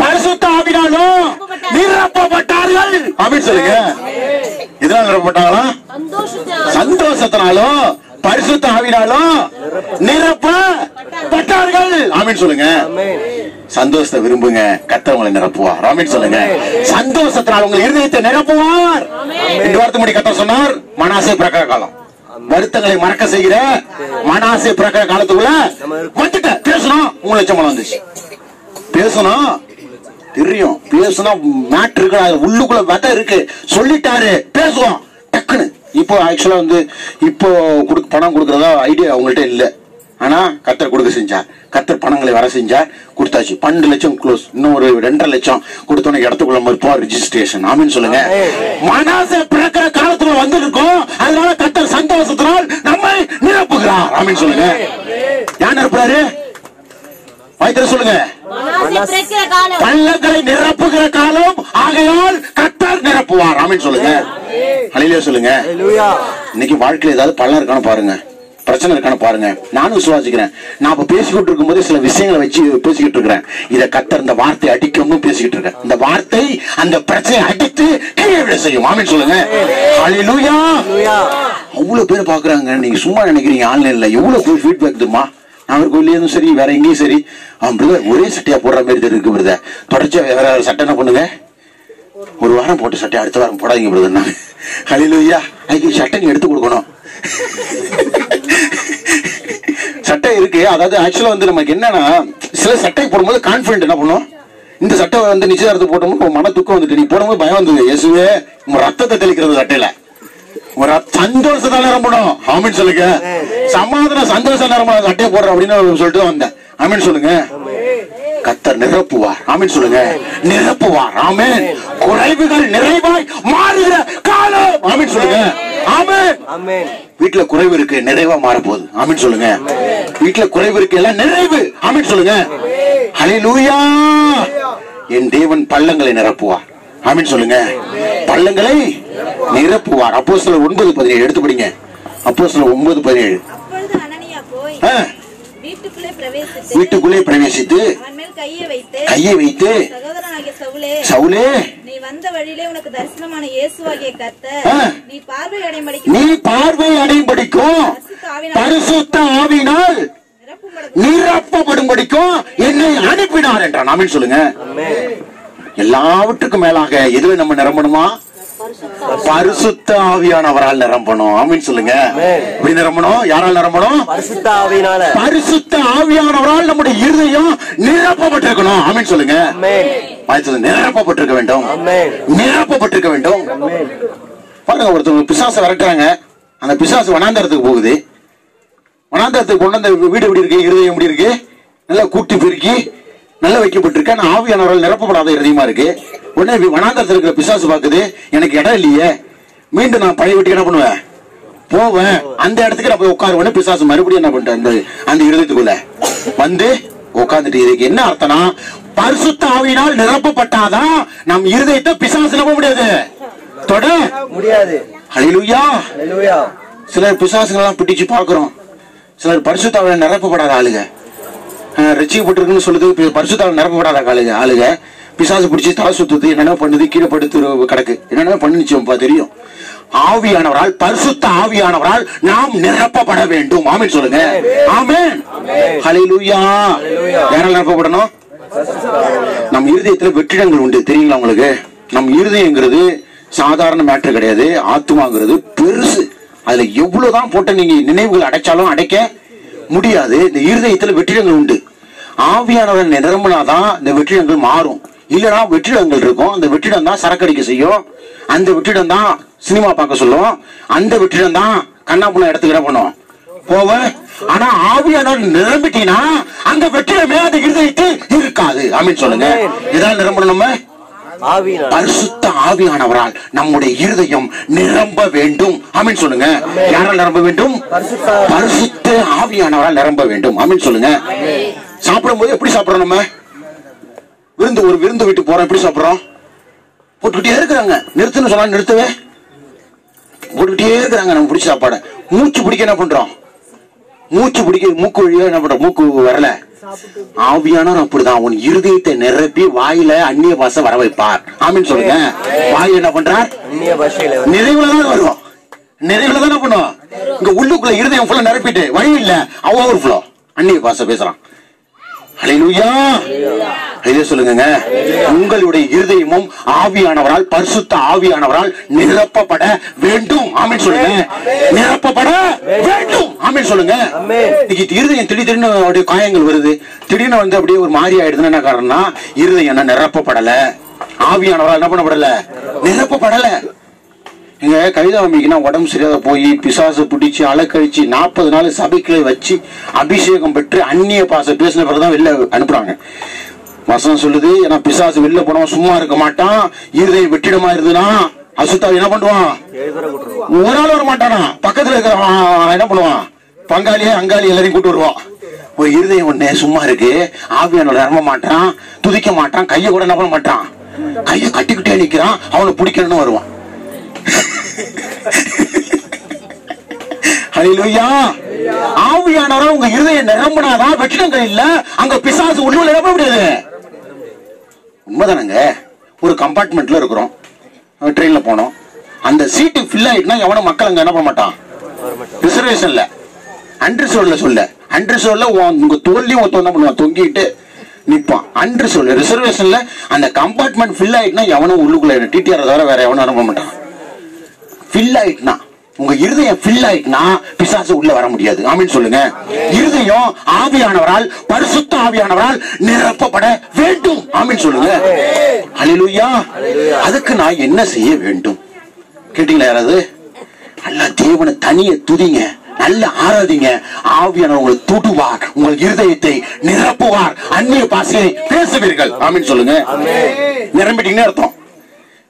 பரிசுத்த ஆவியினாலும் நிரப்பப்பட்டார்கள். ஆமென் சொல்லுங்க. இதனால நிரப்பப்பட்டாங்களா? சந்தோஷத்தினாலும் பரிசுத்த ஆவியினாலும் நிரப்பப்பட்டார்கள். ஆமென் சொல்லுங்க. சந்தோஷத்தை விரும்புங்க, கர்த்தர் உங்களை நிரப்புவார். ஆமென் சொல்லுங்க. சந்தோஷத்தினால் உங்கள் இருதயத்தை நிரப்புவார். இந்த வார்த்தை முடி கர்த்தர் சொன்னார். மனாசே பிரகார காலம், வருத்தங்களை மறக்க செய்கிற மனாசே பிரகார காலத்துக்குள்ள வந்துட்ட. பேசணும், 3 லட்சம் பணம் வந்துச்சு. பேசணும், தெரியும். பேசணும், மேட்ரு இருக்கு, உள்ளுக்குள்ள விதை இருக்கு. சொல்லிட்டாரு, பேசுவோம் டக்குன்னு. இப்போ ஆக்சுவலா வந்து இப்போ பணம் கொடுக்கறதா ஐடியா அவங்கள்ட்ட இல்ல. ஆனா கர்த்தர் கொடுக்க செஞ்சார். கர்த்தர் பணங்களை வர செஞ்சார், கொடுத்தாச்சு. 12 லட்சம் க்ளோஸ். இன்னும் ஒரு 2.5 லட்சம் கொடுத்தோன்னு இடத்துக்குள்ள மறுப்பா ரெஜிஸ்ட்ரேஷன். ஆமென் சொல்லுங்க. மனாசே பிறக்கிற காலத்துல வந்திருக்கோம், அதனால கர்த்தர் சந்தோஷத்தினால் நம்மை நிரப்புகிறார். ஆமென் சொல்லுங்க. யார் நிரப்புறாரு? வாய்த்திர சொல்லுங்க. பள்ளங்களை நிரப்புகிற காலம், ஆகையால் கர்த்தர் நிரப்புவார். ஆமென் சொல்லுங்க. ஹல்லேலூயா சொல்லுங்க. இன்னைக்கு வாழ்க்கையில ஏதாவது பள்ளம் இருக்கான்னு பாருங்க, பிரச்சனை இருக்கான்னு பாருங்க. நானும் விசுவாசிக்கிறேன். நான் இப்ப பேசிக்கிட்டு இருக்கும் போது சில விஷயங்களை வச்சு பேசிக்கிட்டு இருக்கிறேன். இத கர்த்தர் இந்த வார்த்தை அடிக்கணும்னு பேசிக்கிட்டு இருக்கேன். இந்த வார்த்தை அந்த பிரச்சனையை அடித்து கீழே விட செய்யும். ஆமென் சொல்லுங்க. ஹல்லேலூயா. அவ்வளவு பேர் பாக்குறாங்க. நீங்க சும்மா நினைக்கிறீங்க ஆன்லைன்ல எவ்வளவு பேர் ஃபீட்பேக் தெரியுமா? நாகர்கோவிலையும் சரி, வேற எங்கேயும் சரி, பிரதர் ஒரே சட்டையா போடுற மாதிரி இருக்கு பிரதர். தொடர்ச்சியா வேற சட்டை என்ன பண்ணுங்க, ஒரு வாரம் போட்ட சட்டை அடுத்த வாரம் போடாதீங்க பிரதர். ஹல்லேலூயா. அதுக்கு சட்டை நீ எடுத்து கொடுக்கணும். சட்டை இருக்கு. அதாவது ஆக்சுவலா வந்து நமக்கு என்னன்னா, சில சட்டை போடும்போது கான்பிடன்ட் என்ன பண்ணும், இந்த சட்டை வந்து நிச்சயதார்த்தம் போட்டோம்னு மன துக்கம் வந்துட்டு, நீ போடும்போது பயம் வந்தது. இயேசுவே ரத்தத்தை தெளிக்கிறது சட்டையில ஒரு சந்தோஷத்தை நிரம்பணும். ஆமென் சொல்லுங்க. சமாதான சந்தோஷம் நிரம்பணும் சட்டையை போடுற அப்படின்னு சொல்லிட்டு வந்தேன். ஆமென் சொல்லுங்க. கர்த்தர் நிரப்புவார். ஆமென் சொல்லுங்க. நிரப்புவார். ஆமென். குறைவுகள் நிறைவாய் மாறுகிற காலம். ஆமென் சொல்லுங்க. ஆமென். வீட்டுல குறைவு இருக்கு, நிறைவா மாற போகுது. ஆமென் சொல்லுங்க. வீட்டுல குறைவு இருக்கு, எல்லாம் நிறைவு. ஆமென் சொல்லுங்க. ஹல்லேலூயா. என் தேவன் பள்ளங்களை நிரப்புவார். ஆமென் சொல்லுங்க. பள்ளங்களை நிரப்புவார். அப்போஸ்தலர் 9:17 எடுத்து படிங்க. அப்போஸ்தலர் 9:17. அப்பொழுது அனனியா போய் வீட்டுக்குள்ளே பிரவேசித்து அவன் மேல் கையை வைத்து சகோதரனாகிய சவுலே, நீ வந்த வழியிலே உனக்கு தரிசனமான இயேசுவாகிய கர்த்தர் நீ பார்வை அடையும்படிக்கும் பரிசுத்த ஆவியினால் நிரப்பப்படும்படிக்கும் என்னை அனுப்பினார் என்றான். ஆமென் சொல்லுங்க. எல்லாவற்றுக்கும் மேலாக எதுல நம்ம நிரம்பணுமா? பரிசுத்த ஆவியானவரால் நிரம்பணும். ஆமென் சொல்லுங்க. எப்படி நிரம்பணும்? யாரால் நிரம்பணும்? பரிசுத்த ஆவியினால. பரிசுத்த ஆவியானவரால் நம்முடைய இருதயம் நிரப்பப்பட்டிருக்கணும். ஆமென் சொல்லுங்க. நிரப்பப்பட்டிருக்க வேண்டும். நிரப்பப்பட்டிருக்க வேண்டும். பாருங்க, ஒருத்தவங்க பிசாசை விரட்டுறாங்க. அந்த பிசாசு வனாந்தரத்துக்கு போகுது. வனாந்தரத்துக்கு கொண்டு அந்த வீடு எப்படி இருக்கு, இருதயம் எப்படி இருக்கு, நல்லா கூட்டி பெருக்கி நல்லா வைக்கப்பட்டிருக்கு. ஆனா ஆவியானவரால் நிரப்பப்படாத இருதயமா இருக்கு. உடனே வனாந்தரத்தில் இருக்கிற பிசாசு பாக்குது, எனக்கு இடம் இல்லையே, மீண்டும் நான் பழைய வீட்டுக்கு என்ன பண்ணுவேன், போவேன். அந்த இடத்துக்கு நான் போய் உட்காருவேன். பிசாசு மறுபடியும் என்ன பண்ணிட்டேன், அந்த இருதயத்துக்குள்ள வந்து உட்கார்ந்துட்டு. இதுக்கு என்ன அர்த்தம்னா, பரிசுத்த ஆவியினால் நிரப்பப்பட்டாதான் நம் இருதயத்தை பிசாசு நம்ப முடியாது, தொட முடியாது. ஹல்லேலூயா. சிலர் பிசாசுகள் எல்லாம் பிடிச்சு பாக்குறோம். சிலர் பரிசுத்த ஆவியால் நிரப்பப்படாத ஆளுங்க, ரட்சிக்கப்பட்டிருக்குன்னு சொல்லுது, பரிசுத்த ஆவியால் நிரப்பப்படாத ஆளுங்க பிசாசு பிடிச்சி தலை சுத்துது, என்னென்ன பண்ணுது, கீழே படுத்து கிடக்கு, என்னென்ன பண்ணுச்சுப்பா தெரியும். ஆவியானவரால், பரிசுத்த ஆவியானவரால் நாம் நிரப்பப்பட வேண்டும். ஆமென் சொல்லுங்க. ஆமென். ஹல்லேலூயா. யாரால் நிரப்பப்படணும்? நம் இருதயத்துல வெற்றிடங்கள் உண்டு, தெரியுங்களா உங்களுக்கு? நம் இருதயங்கிறது சாதாரண மேட்டர் கிடையாது. ஆத்துமாங்கிறது பெருசு. அதுல எவ்வளவுதான் போட்ட நீங்க நினைவுகள் அடைச்சாலும் அடைக்க முடியாது. இந்த இருதயத்துல வெற்றிடங்கள் உண்டு. ஆவியானவன் நிரம்பினாதான் இந்த வெற்றிடங்கள் மாறும். இல்லனா வெற்றிடங்கள் இருக்கும். அந்த வெற்றிடம் தான் சரக்கடிக்க செய்யும். அந்த வெற்றிடம் தான் சினிமா பார்க்க சொல்லும். அந்த வெற்றிடம் தான் கண்ணாப்புண்ண இடத்துக்கு என்ன பண்ணும் போவேன். ஆனா ஆவியானவர் நிரம்பிட்டீங்கன்னா அங்க வெற்றிடமே அந்த இருதயத்தில் இருக்காது. ஆமீன் சொல்லுங்க. இதான் நிரம்பணும். நம்ம பரிசுத்த ஆவியானவரால் நம்முடைய இருதயம் நிரம்ப வேண்டும். ஆமீன் சொல்லுங்க. யாரால் நிரம்ப வேண்டும்? பரிசுத்த ஆவியானவரால் நிரம்ப வேண்டும். ஆமீன் சொல்லுங்க. சாப்பிடும் போது எப்படி சாப்பிடுறோம்? நம்ம ஒரு விருந்து வீட்டு போறோம், எப்படி சாப்பிடுறோம்? போட்டுக்கிட்டே இருக்கிறாங்க. நிறுத்துன்னு சொன்னா நிறுத்தவே போட்டுக்கிட்டே இருக்கிறாங்க. நம்ம பிடிச்ச சாப்பாடு மூச்சு பிடிக்க என்ன பண்றோம்? மூச்சு பிடிக்க மூக்கு வழியா என்ன பண்றோம்? மூக்கு வரல. ஆவியானவர் அப்படிதான் உன் இருதயத்தை நிரப்பி வாயில அந்நிய பாஷை வர வைப்பார். ஆமீன் சொல்லுங்க. வாய் என்ன பண்றார்? நிறைவுலதான் வருவோம். நிறைவுலதான் என்ன பண்ணுவோம்? இங்க உள்ளுக்குள்ள இருதயம் ஃபுல்லா நிரப்பிட்டு வழி இல்ல ஓவர் ஃப்ளோ அந்நிய பாஷை பேசுறான். ஹல்லேலூயா. இதை சொல்லுங்க. உங்களுடைய இருதயமும் ஆவியானவரால் பரிசுத்த ஆவியானவரால் நிரப்பப்பட வேண்டும். ஆமீன் சொல்லுங்க. நிரப்பப்பட வேண்டும். ஆமீன் சொல்லுங்க. இருதயம் திடீர்னு அப்படியே காயங்கள் வருது, திடீர்னு வந்து அப்படியே ஒரு மாறி ஆயிடுதுன்னு என்ன காரணம்னா இருதயம் என்ன நிரப்பப்படல, ஆவியானவரால் என்ன பண்ணப்படல, நிரப்பப்படல. இங்க கைதாமிக்குன்னா உடம்பு சரியாத போய் பிசாசு பிடிச்சு அலக்கழிச்சு 40 நாள் சபைக்களை வச்சு அபிஷேகம் பெற்று அந்நிய பாச பேசின பிறகுதான் வெளில அனுப்புறாங்க. வசனம் சொல்லுது, ஏன்னா பிசாசு வெளில போனவன் சும்மா இருக்க மாட்டான். இருதயம் வெற்றிடமா இருந்ததுன்னா அசுத்தாவி என்ன பண்ணுவான்? ஒரு ஆள் வர மாட்டானா, பக்கத்துல இருக்கிறவன் என்ன பண்ணுவான்? பங்காளியே அங்காளி எல்லாரையும் கூட்டு வருவான். ஒரு இருதயம் ஒண்ணு சும்மா இருக்கு, ஆவியானவர் நிரம்ப மாட்டான், துதிக்க மாட்டான், கையை கூட என்ன பண்ண மாட்டான், கையை கட்டிக்கிட்டே நிக்கிறான், அவனை பிடிக்கணும்னு வருவான். ஹல்லேலூயா. ஆவியானவரால் உங்க இருதயம் நிரம்பினாதான் வெற்றிடங்கள் இல்ல, அங்க பிசாசு உள்ள நிரப்ப முடியாது. உண்மைதானங்க. ஒரு கம்பார்ட்மெண்ட்ல இருக்கிறோம், ட்ரெயின்ல போனோம், அந்த சீட்டு ஃபில் ஆயிட்டுனா எவனும் மக்கள் அங்க என்ன பண்ண மாட்டான்? ரிசர்வேஷன்ல அன்ரிசர்வ்ல சொல்ல, அன்ரிசர்வ்ல உங்க தோல்லையும் ஒருத்தன் என்ன பண்ணுவான்? தொங்கிட்டு நிப்பான். அன்ரிசர்வ்ல ரிசர்வேஷன்ல அந்த கம்பார்ட்மெண்ட் ஃபில் ஆயிட்டுனா எவனும் உள்ளுக்குள்ள டிடிஆர் தவிர வேற எவனும் அனுப்ப மாட்டான். ஃபில் ஆயிட்டுனா உங்க இருதயம் ஃபில் ஆயிட்டுனா பிசாசு உள்ள வர முடியாது. ஆமீன் சொல்லுங்க. இருதயம் ஆவியானவரால் பரிசுத்த ஆவியானவரால் நிரப்பப்பட வேண்டும். ஆமீன் சொல்லுங்க. ஹல்லேலூயா. அதுக்கு நான் என்ன செய்ய வேண்டும் கேட்டீங்களா யாராவது? நல்ல தேவனை தனியே துதிங்க, நல்ல ஆராதிங்க. ஆவியானவர் உங்களை தொடுவார், உங்கள் இருதயத்தை நிரப்புவார், அந்நிய பாஷையை பேசுவீர்கள். ஆமீன் சொல்லுங்க. நிரம்பிட்டீங்கன்னு அர்த்தம்.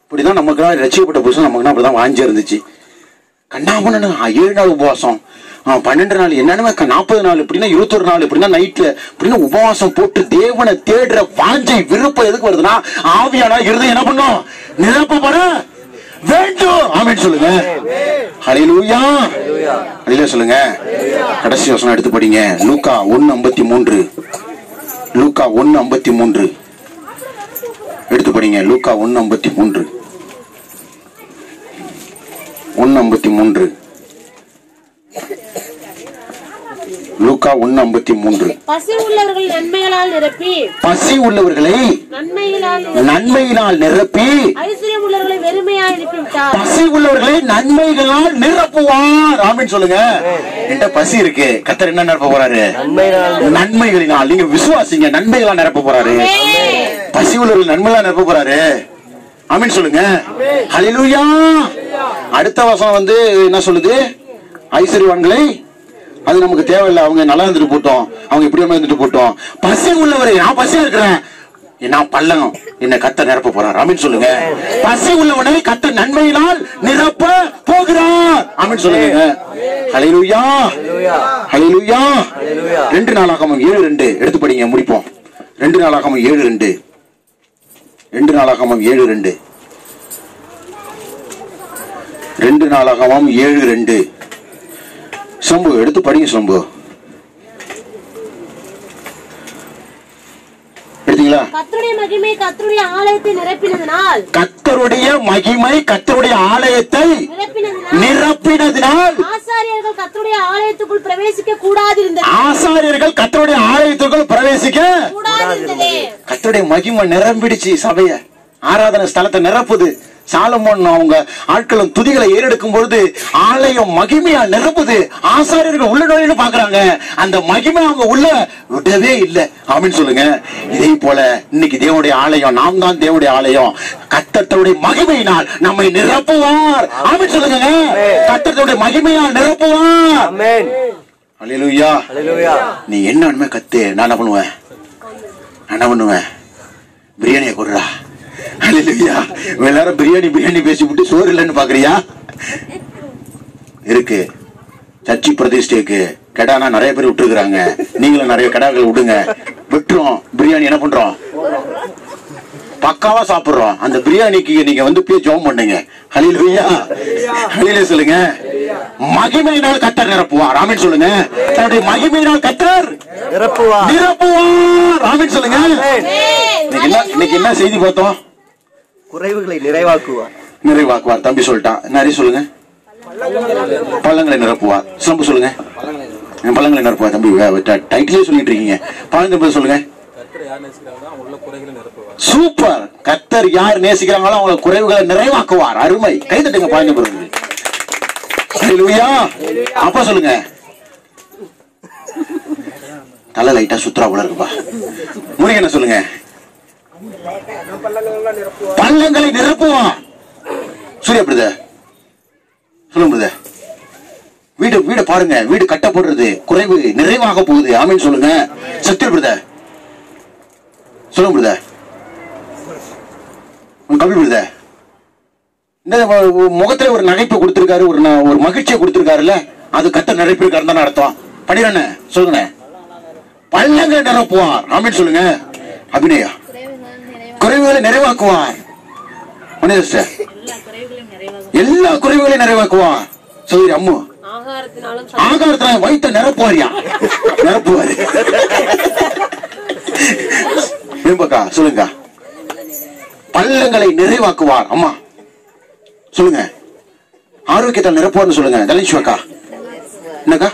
இப்படிதான் நமக்கு ரட்சிக்கப்பட்ட புருஷன் நமக்கு அப்படிதான் வாஞ்சி இருந்துச்சு. கண்ணாமண்ணு 7 நாள் உபவாசம், 12 நாள், என்னன்னு 40 நாள், இப்படின்னா 21 நாள், இப்படின்னா நைட்ல இப்படின்னா உபவாசம் போட்டு தேவனை தேடுற வாஞ்சை விருப்பம் எதுக்கு வருதுன்னா ஆவியானா இருதயம் என்ன பண்ணும்? நிரப்பப்பட வேண்டும். ஆமீன் சொல்லுங்க. ஹல்லேலூயா. ஹல்லேலூயா சொல்லுங்க. கடைசி வசனம் எடுத்து படிங்க. லூக்கா 1:53. லூக்கா 1:53 எடுத்து படிங்க. லூக்கா 1:53. 1:53. லூக்கா 1:53. பசி உள்ளவர்களை நன்மைகளால் நிரப்பி, பசி உள்ளவர்களை நன்மையினால் நிரப்பி, ஐஸ்வர்யம் உள்ளவர்களை வெறுமையாய் அனுப்பிவிட்டார். பசி உள்ளவர்களை நன்மைகளால் நிரப்புவார். ஆமீன் சொல்லுங்க. என்கிட்ட பசி இருக்கு, கர்த்தர் என்ன நிரப்ப போறாரு? நன்மைகளினால். நீங்க விசுவாசிங்க, நன்மைகளால் நிரப்ப போறாரு. பசி உள்ளவர்கள் நன்மைகளால் நிரப்ப போறாரு. ஆமீன் சொல்லுங்க. ஹல்லேலூயா. அடுத்த வசனம் வந்து என்ன சொல்லுது? ஐஸ்வர்யவான்களை, அது நமக்கு தேவையில்லை, அவங்க நல்லா இருந்துட்டு போட்டோம், அவங்க இப்படி இருந்துட்டு போட்டோம். பசி உள்ளவரை, நான் பசியா இருக்கிறேன், நான் பள்ளம் என்ன கர்த்தர் நிரப்ப போறார். ஆமீன் சொல்லுங்க. பசி உள்ளவனை கர்த்தர் நன்மையினால் நிரப்ப போகிறார். ஆமீன் சொல்லுங்க. ஹல்லேலூயா. ஹல்லேலூயா. 2 நாளாகமம் 7:2 எடுத்து படிங்க, முடிப்போம். 2 நாளாகமம் 7:2. 2 நாளாகமம் 7:2. 2 நாளாகமம் 7:2. சம்பு எடுத்து படிங்க. சம்பு எடுத்தீங்களா? கர்த்தருடைய மகிமை கர்த்தருடைய ஆலயத்தை நிரப்பினதினால், கர்த்தருடைய மகிமை கர்த்தருடைய ஆலயத்தை நிரப்பினதினால் ஆசாரியர்கள் கர்த்தருடைய ஆலயத்துக்குள் பிரவேசிக்க கூடாதிருந்தது. ஆசாரியர்கள் கர்த்தருடைய ஆலயத்துக்குள் பிரவேசிக்க கூடாதிருந்தது. கர்த்தருடைய மகிமை நிரம்பிடுச்சு சபைய, ஆராதனை ஸ்தலத்தை நிரப்புது, சாலமோன் அவங்க ஆட்களும் துதிகளை ஏறெடுக்கும் பொழுது ஆலயம் மகிமையா நிரப்புது. ஆசாரியர்கள் உள்ள நுழைன்னு பாக்குறாங்க, அந்த மகிமை அவங்க உள்ள விடவே இல்லை. ஆமென் சொல்லுங்க. இதே போல இன்னைக்கு தேவனுடைய ஆலயம், நாம் தான் தேவனுடைய ஆலயம். கர்த்தருடைய மகிமையினால் நம்மை நிரப்புவார். ஆமென் சொல்லுங்க. கர்த்தருடைய மகிமையால் நிரப்புவார். ஆமென். அல்லேலூயா. அல்லேலூயா. நீ என்ன கத்து, நான் என்ன பண்ணுவேன்? பிரியாணியை கொடுறா. அல்லேலூயா. எல்லாரும் பிரியாணி பேசிவிட்டு சோறு இல்லைன்னு பாக்குறியா? இருக்கு. சர்ச்சி பிரதிஷ்டைக்கு கெடானா நிறைய பேர் விட்டுருக்காங்க. நீங்களும் நிறைய கெடாக்கள் விடுங்க. விட்டுறோம். பிரியாணி என்ன பண்றோம்? பக்காவா சாப்பிடுறோம். அந்த பிரியாணிக்கு நீங்க வந்து போய் ஜெபம் பண்ணுங்க. ஹல்லேலூயா. ஹல்லேலூயா சொல்லுங்க. மகிமையினால் கர்த்தர் நிரப்புவார். ஆமென் சொல்லுங்க. தன்னுடைய மகிமையினால் கர்த்தர் நிரப்புவார். ஆமென் சொல்லுங்க. இன்னைக்கு என்ன செய்தி பார்த்தோம்? குறைவுகளை நிறைவாக்குவார். தம்பி சொல்லிட்டான். நிறைய சொல்லுங்க. பள்ளங்களை நிரப்புவார். சம்பு சொல்லுங்க. பள்ளங்களை நிரப்புவார். தம்பி டைட்டிலே சொல்லிட்டு இருக்கீங்க. பழங்க சொல்லுங்க. சூப்பர். கர்த்தர் யார் நேசிக்கிறாங்களோ அவங்க குறைவுகளை நிறைவாக்குவார். அருமை. கைதட்டுங்க பாருங்க பிறகு. ஹல்லேலூயா. அப்ப சொல்லுங்க. தலை லைட்டா சுத்ரா போல இருக்குப்பா. முருகன் சொல்லுங்க. பள்ளங்களை நிரப்புவான். சூர்யா பிரதர் சொல்லுங்க பிரதர். வீடு பாருங்க. வீடு கட்டப்படுறது, குறைவு நிறைவாக போகுது. ஆமென் சொல்லுங்க. சத்ய பிரதர் சொல்லுங்க பிரதர். கவி பிரதர் இந்த முகத்துல ஒரு நகைப்பு கொடுத்திருக்காரு, ஒரு மகிழ்ச்சியை கொடுத்திருக்காருல்ல, அது கர்த்தர் நிறைப்பிருக்காரு தானே அர்த்தம். பண்ணிடுறேன்னு சொல்லுங்க. பள்ளங்களை நிரப்புவார். ஆமென் சொல்லுங்க. அபிநயா குறைவுகளை நிறைவாக்குவார். எல்லா குறைவுகளையும் நிறைவாக்குவார். சரி அம்மு ஆகாரத்தினால வயிற்ற நிரப்புவாரியா? நிரப்புவாரு. சொல்லுங்க. பள்ளங்களை நிறைவாக்குவார். அம்மா சொல்லுங்க. ஆரோக்கியத்தை நிரப்புவார்னு சொல்லுங்க. தலிஷ்வக்கா என்னக்கா?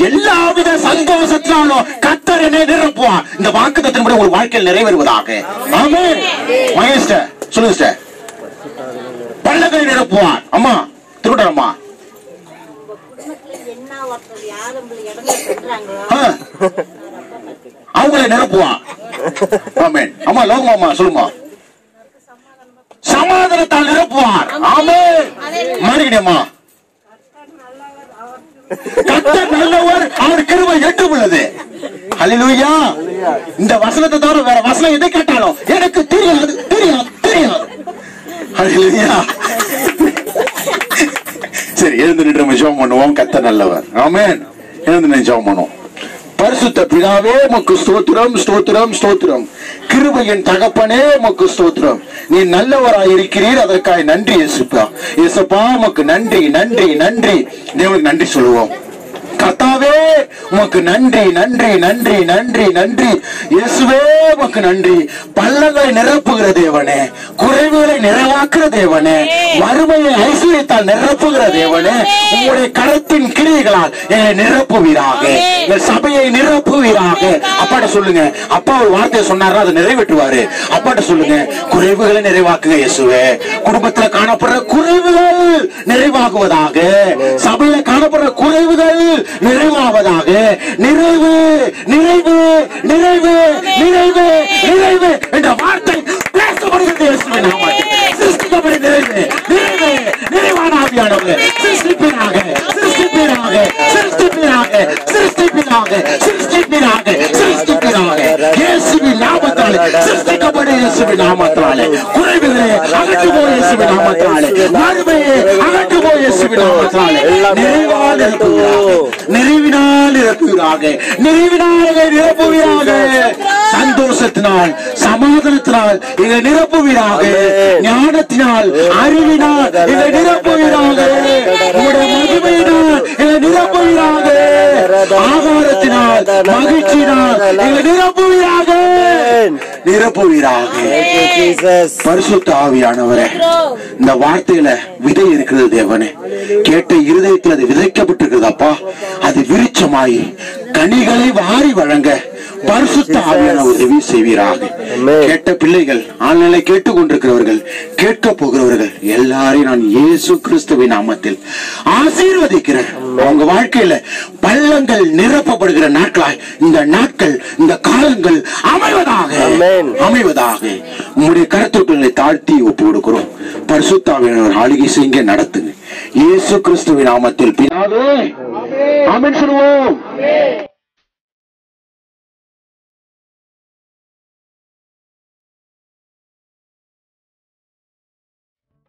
எல்லாவித சந்தோஷத்தினாலும் கர்த்தர் என்னை நிரப்புவார். இந்த வாக்குத்தத்தின்படி ஒரு வாழ்க்கையில் நிறைவேறுவதாக. ஆமென். மகேஷ் சொல்லுங்க. பள்ளங்களை நிரப்புவார். அம்மா திருடம்மா அவங்களை நிரப்புவான். ஆமென். அம்மா லோகமாமா சொல்லுமா. சமாதானத்தால் நிரப்புவார். ஆமென். மாறிக்கிட்டேம்மா. கர்த்தர் நல்லவர், அவர் கிருபை என்றும் உள்ளது. ஹல்லேலூயா. இந்த வசனத்தை தவிர வேற வசனம் எதை கேட்டாலும் எனக்கு தெரியாது. ஹல்லேலூயா. சரி எழுந்து நின்று ஜெபம் பண்ணுவோம். கர்த்தர் நல்லவர். ஆமென். எழுந்து நின்று ஜெபம் பண்ணுவோம். பரிசுத்த பிதாவே உமக்கு ஸ்தோத்திரம், ஸ்தோத்திரம், ஸ்தோத்திரம். கிருபையின் தகப்பனே உமக்கு ஸ்தோத்திரம். நீ நல்லவராய் இருக்கிறீர், அதற்காக நன்றி இயேசுப்பா. இயேசுப்பா உமக்கு நன்றி, நன்றி, நன்றி. தேவனுக்கு நன்றி சொல்லுவோம். கர்த்தாவே உமக்கு நன்றி, நன்றி, நன்றி, நன்றி, நன்றி. இயேசுவே உமக்கு நன்றி. பள்ளங்களை நிரப்புகிற தேவனே, குறைவுகளை நிறைவாக்குற தேவனே, வறுமையை ஐஸ்வர்யத்தால் நிரப்புகிற தேவனே, உங்களுடைய கரத்தின் கிரியைகளால் என்னை நிரப்புவீராக, இந்த சபையை நிரப்புவீராக. அப்பாட்ட சொல்லுங்க. அப்பா ஒரு வார்த்தையை சொன்னாரா அதை நிறைவேற்றுவாரு. அப்பாட்ட சொல்லுங்க. குறைவுகளை நிறைவாக்குங்க இயேசுவே. குடும்பத்துல காணப்படுற குறைவுகள் நிறைவாகுவதாக, சபையில காணப்படுற குறைவுகள் நிறைவாவதாக. நிறைவு, நிறைவு, நிறைவு, நிறைவு, நிறைவு என்ற வார்த்தை பேசப்படுகிறது இயேசுவின் நாமத்தில். சிருஷ்டிக்கப்படும் நிறைவு, நிறைவு, நிறைவான ஆவியானவர் சிருஷ்டிப்பீராக, சிருஷ்டிப்பீராக, சிருஷ்டிப்பீராக, சிருஷ்டிப்பீராக, சிருஷ்டிப்பீராக, சிருஷ்டிப்பீராக. இயேசுவின் நாமத்தாலே சிருஷ்டிக்கப்படும். இயேசுவின் நாமத்தாலே குறைவுகளை அகற்றுவோம். இயேசுவின் நாமத்தாலே வறுமையை அகற்றுவோம். இயேசுவின் நாமத்தாலே நிறைவால் நிரப்புவீராக, நிறைவினால் நிரப்புவீராக, நிறைவினால் நிரப்புவீராக. சந்தோஷத்தினால் சமாதானத்தினால் இதை நிரப்புவீராக. ஞானத்தினால் அறிவினால் இதை நிரப்புவீராக. உங்களுடைய மகிமையினால் இதை நிரப்புவீராக. ஆகாரத்தினால் மகிழ்ச்சியினால் இதை நிரப்புவீராக, நிரப்புவீராக. பரிசுத்த ஆவியானவரே, இந்த வார்த்தையில விதை இருக்கிறது தேவனே. கேட்ட இருதயத்தில் அது விதைக்கப்பட்டிருக்கிறது அப்பா. அது விருட்சமாயி கனிகளை வாரி வழங்க பரிசுத்த ஆவியானவர் உதவி செய்வீராக. கேட்ட பிள்ளைகள், ஆன்லைன்ல கேட்டுக் கொண்டிருக்கிறவர்கள், கேட்க போகிறவர்கள் எல்லாரையும் நான் இயேசு கிறிஸ்துவின் நாமத்தில் ஆசீர்வதிக்கிறேன். அவங்க வாழ்க்கையில பள்ளங்கள் நிரப்பப்படுகிற நாட்களாய் இந்த நாட்கள், இந்த காலங்கள் அமைவதாக அமைவதாக உங்களுடைய கருத்துக்களை தாழ்த்தி ஒப்பு கொடுக்கிறோம். பரிசுத்த ஆவியானவர் ஆளுகை செய்ய நடத்துங்க. இயேசு கிறிஸ்துவின் நாமத்தில் பிதாவே ஆமென் சொல்லுவோம்.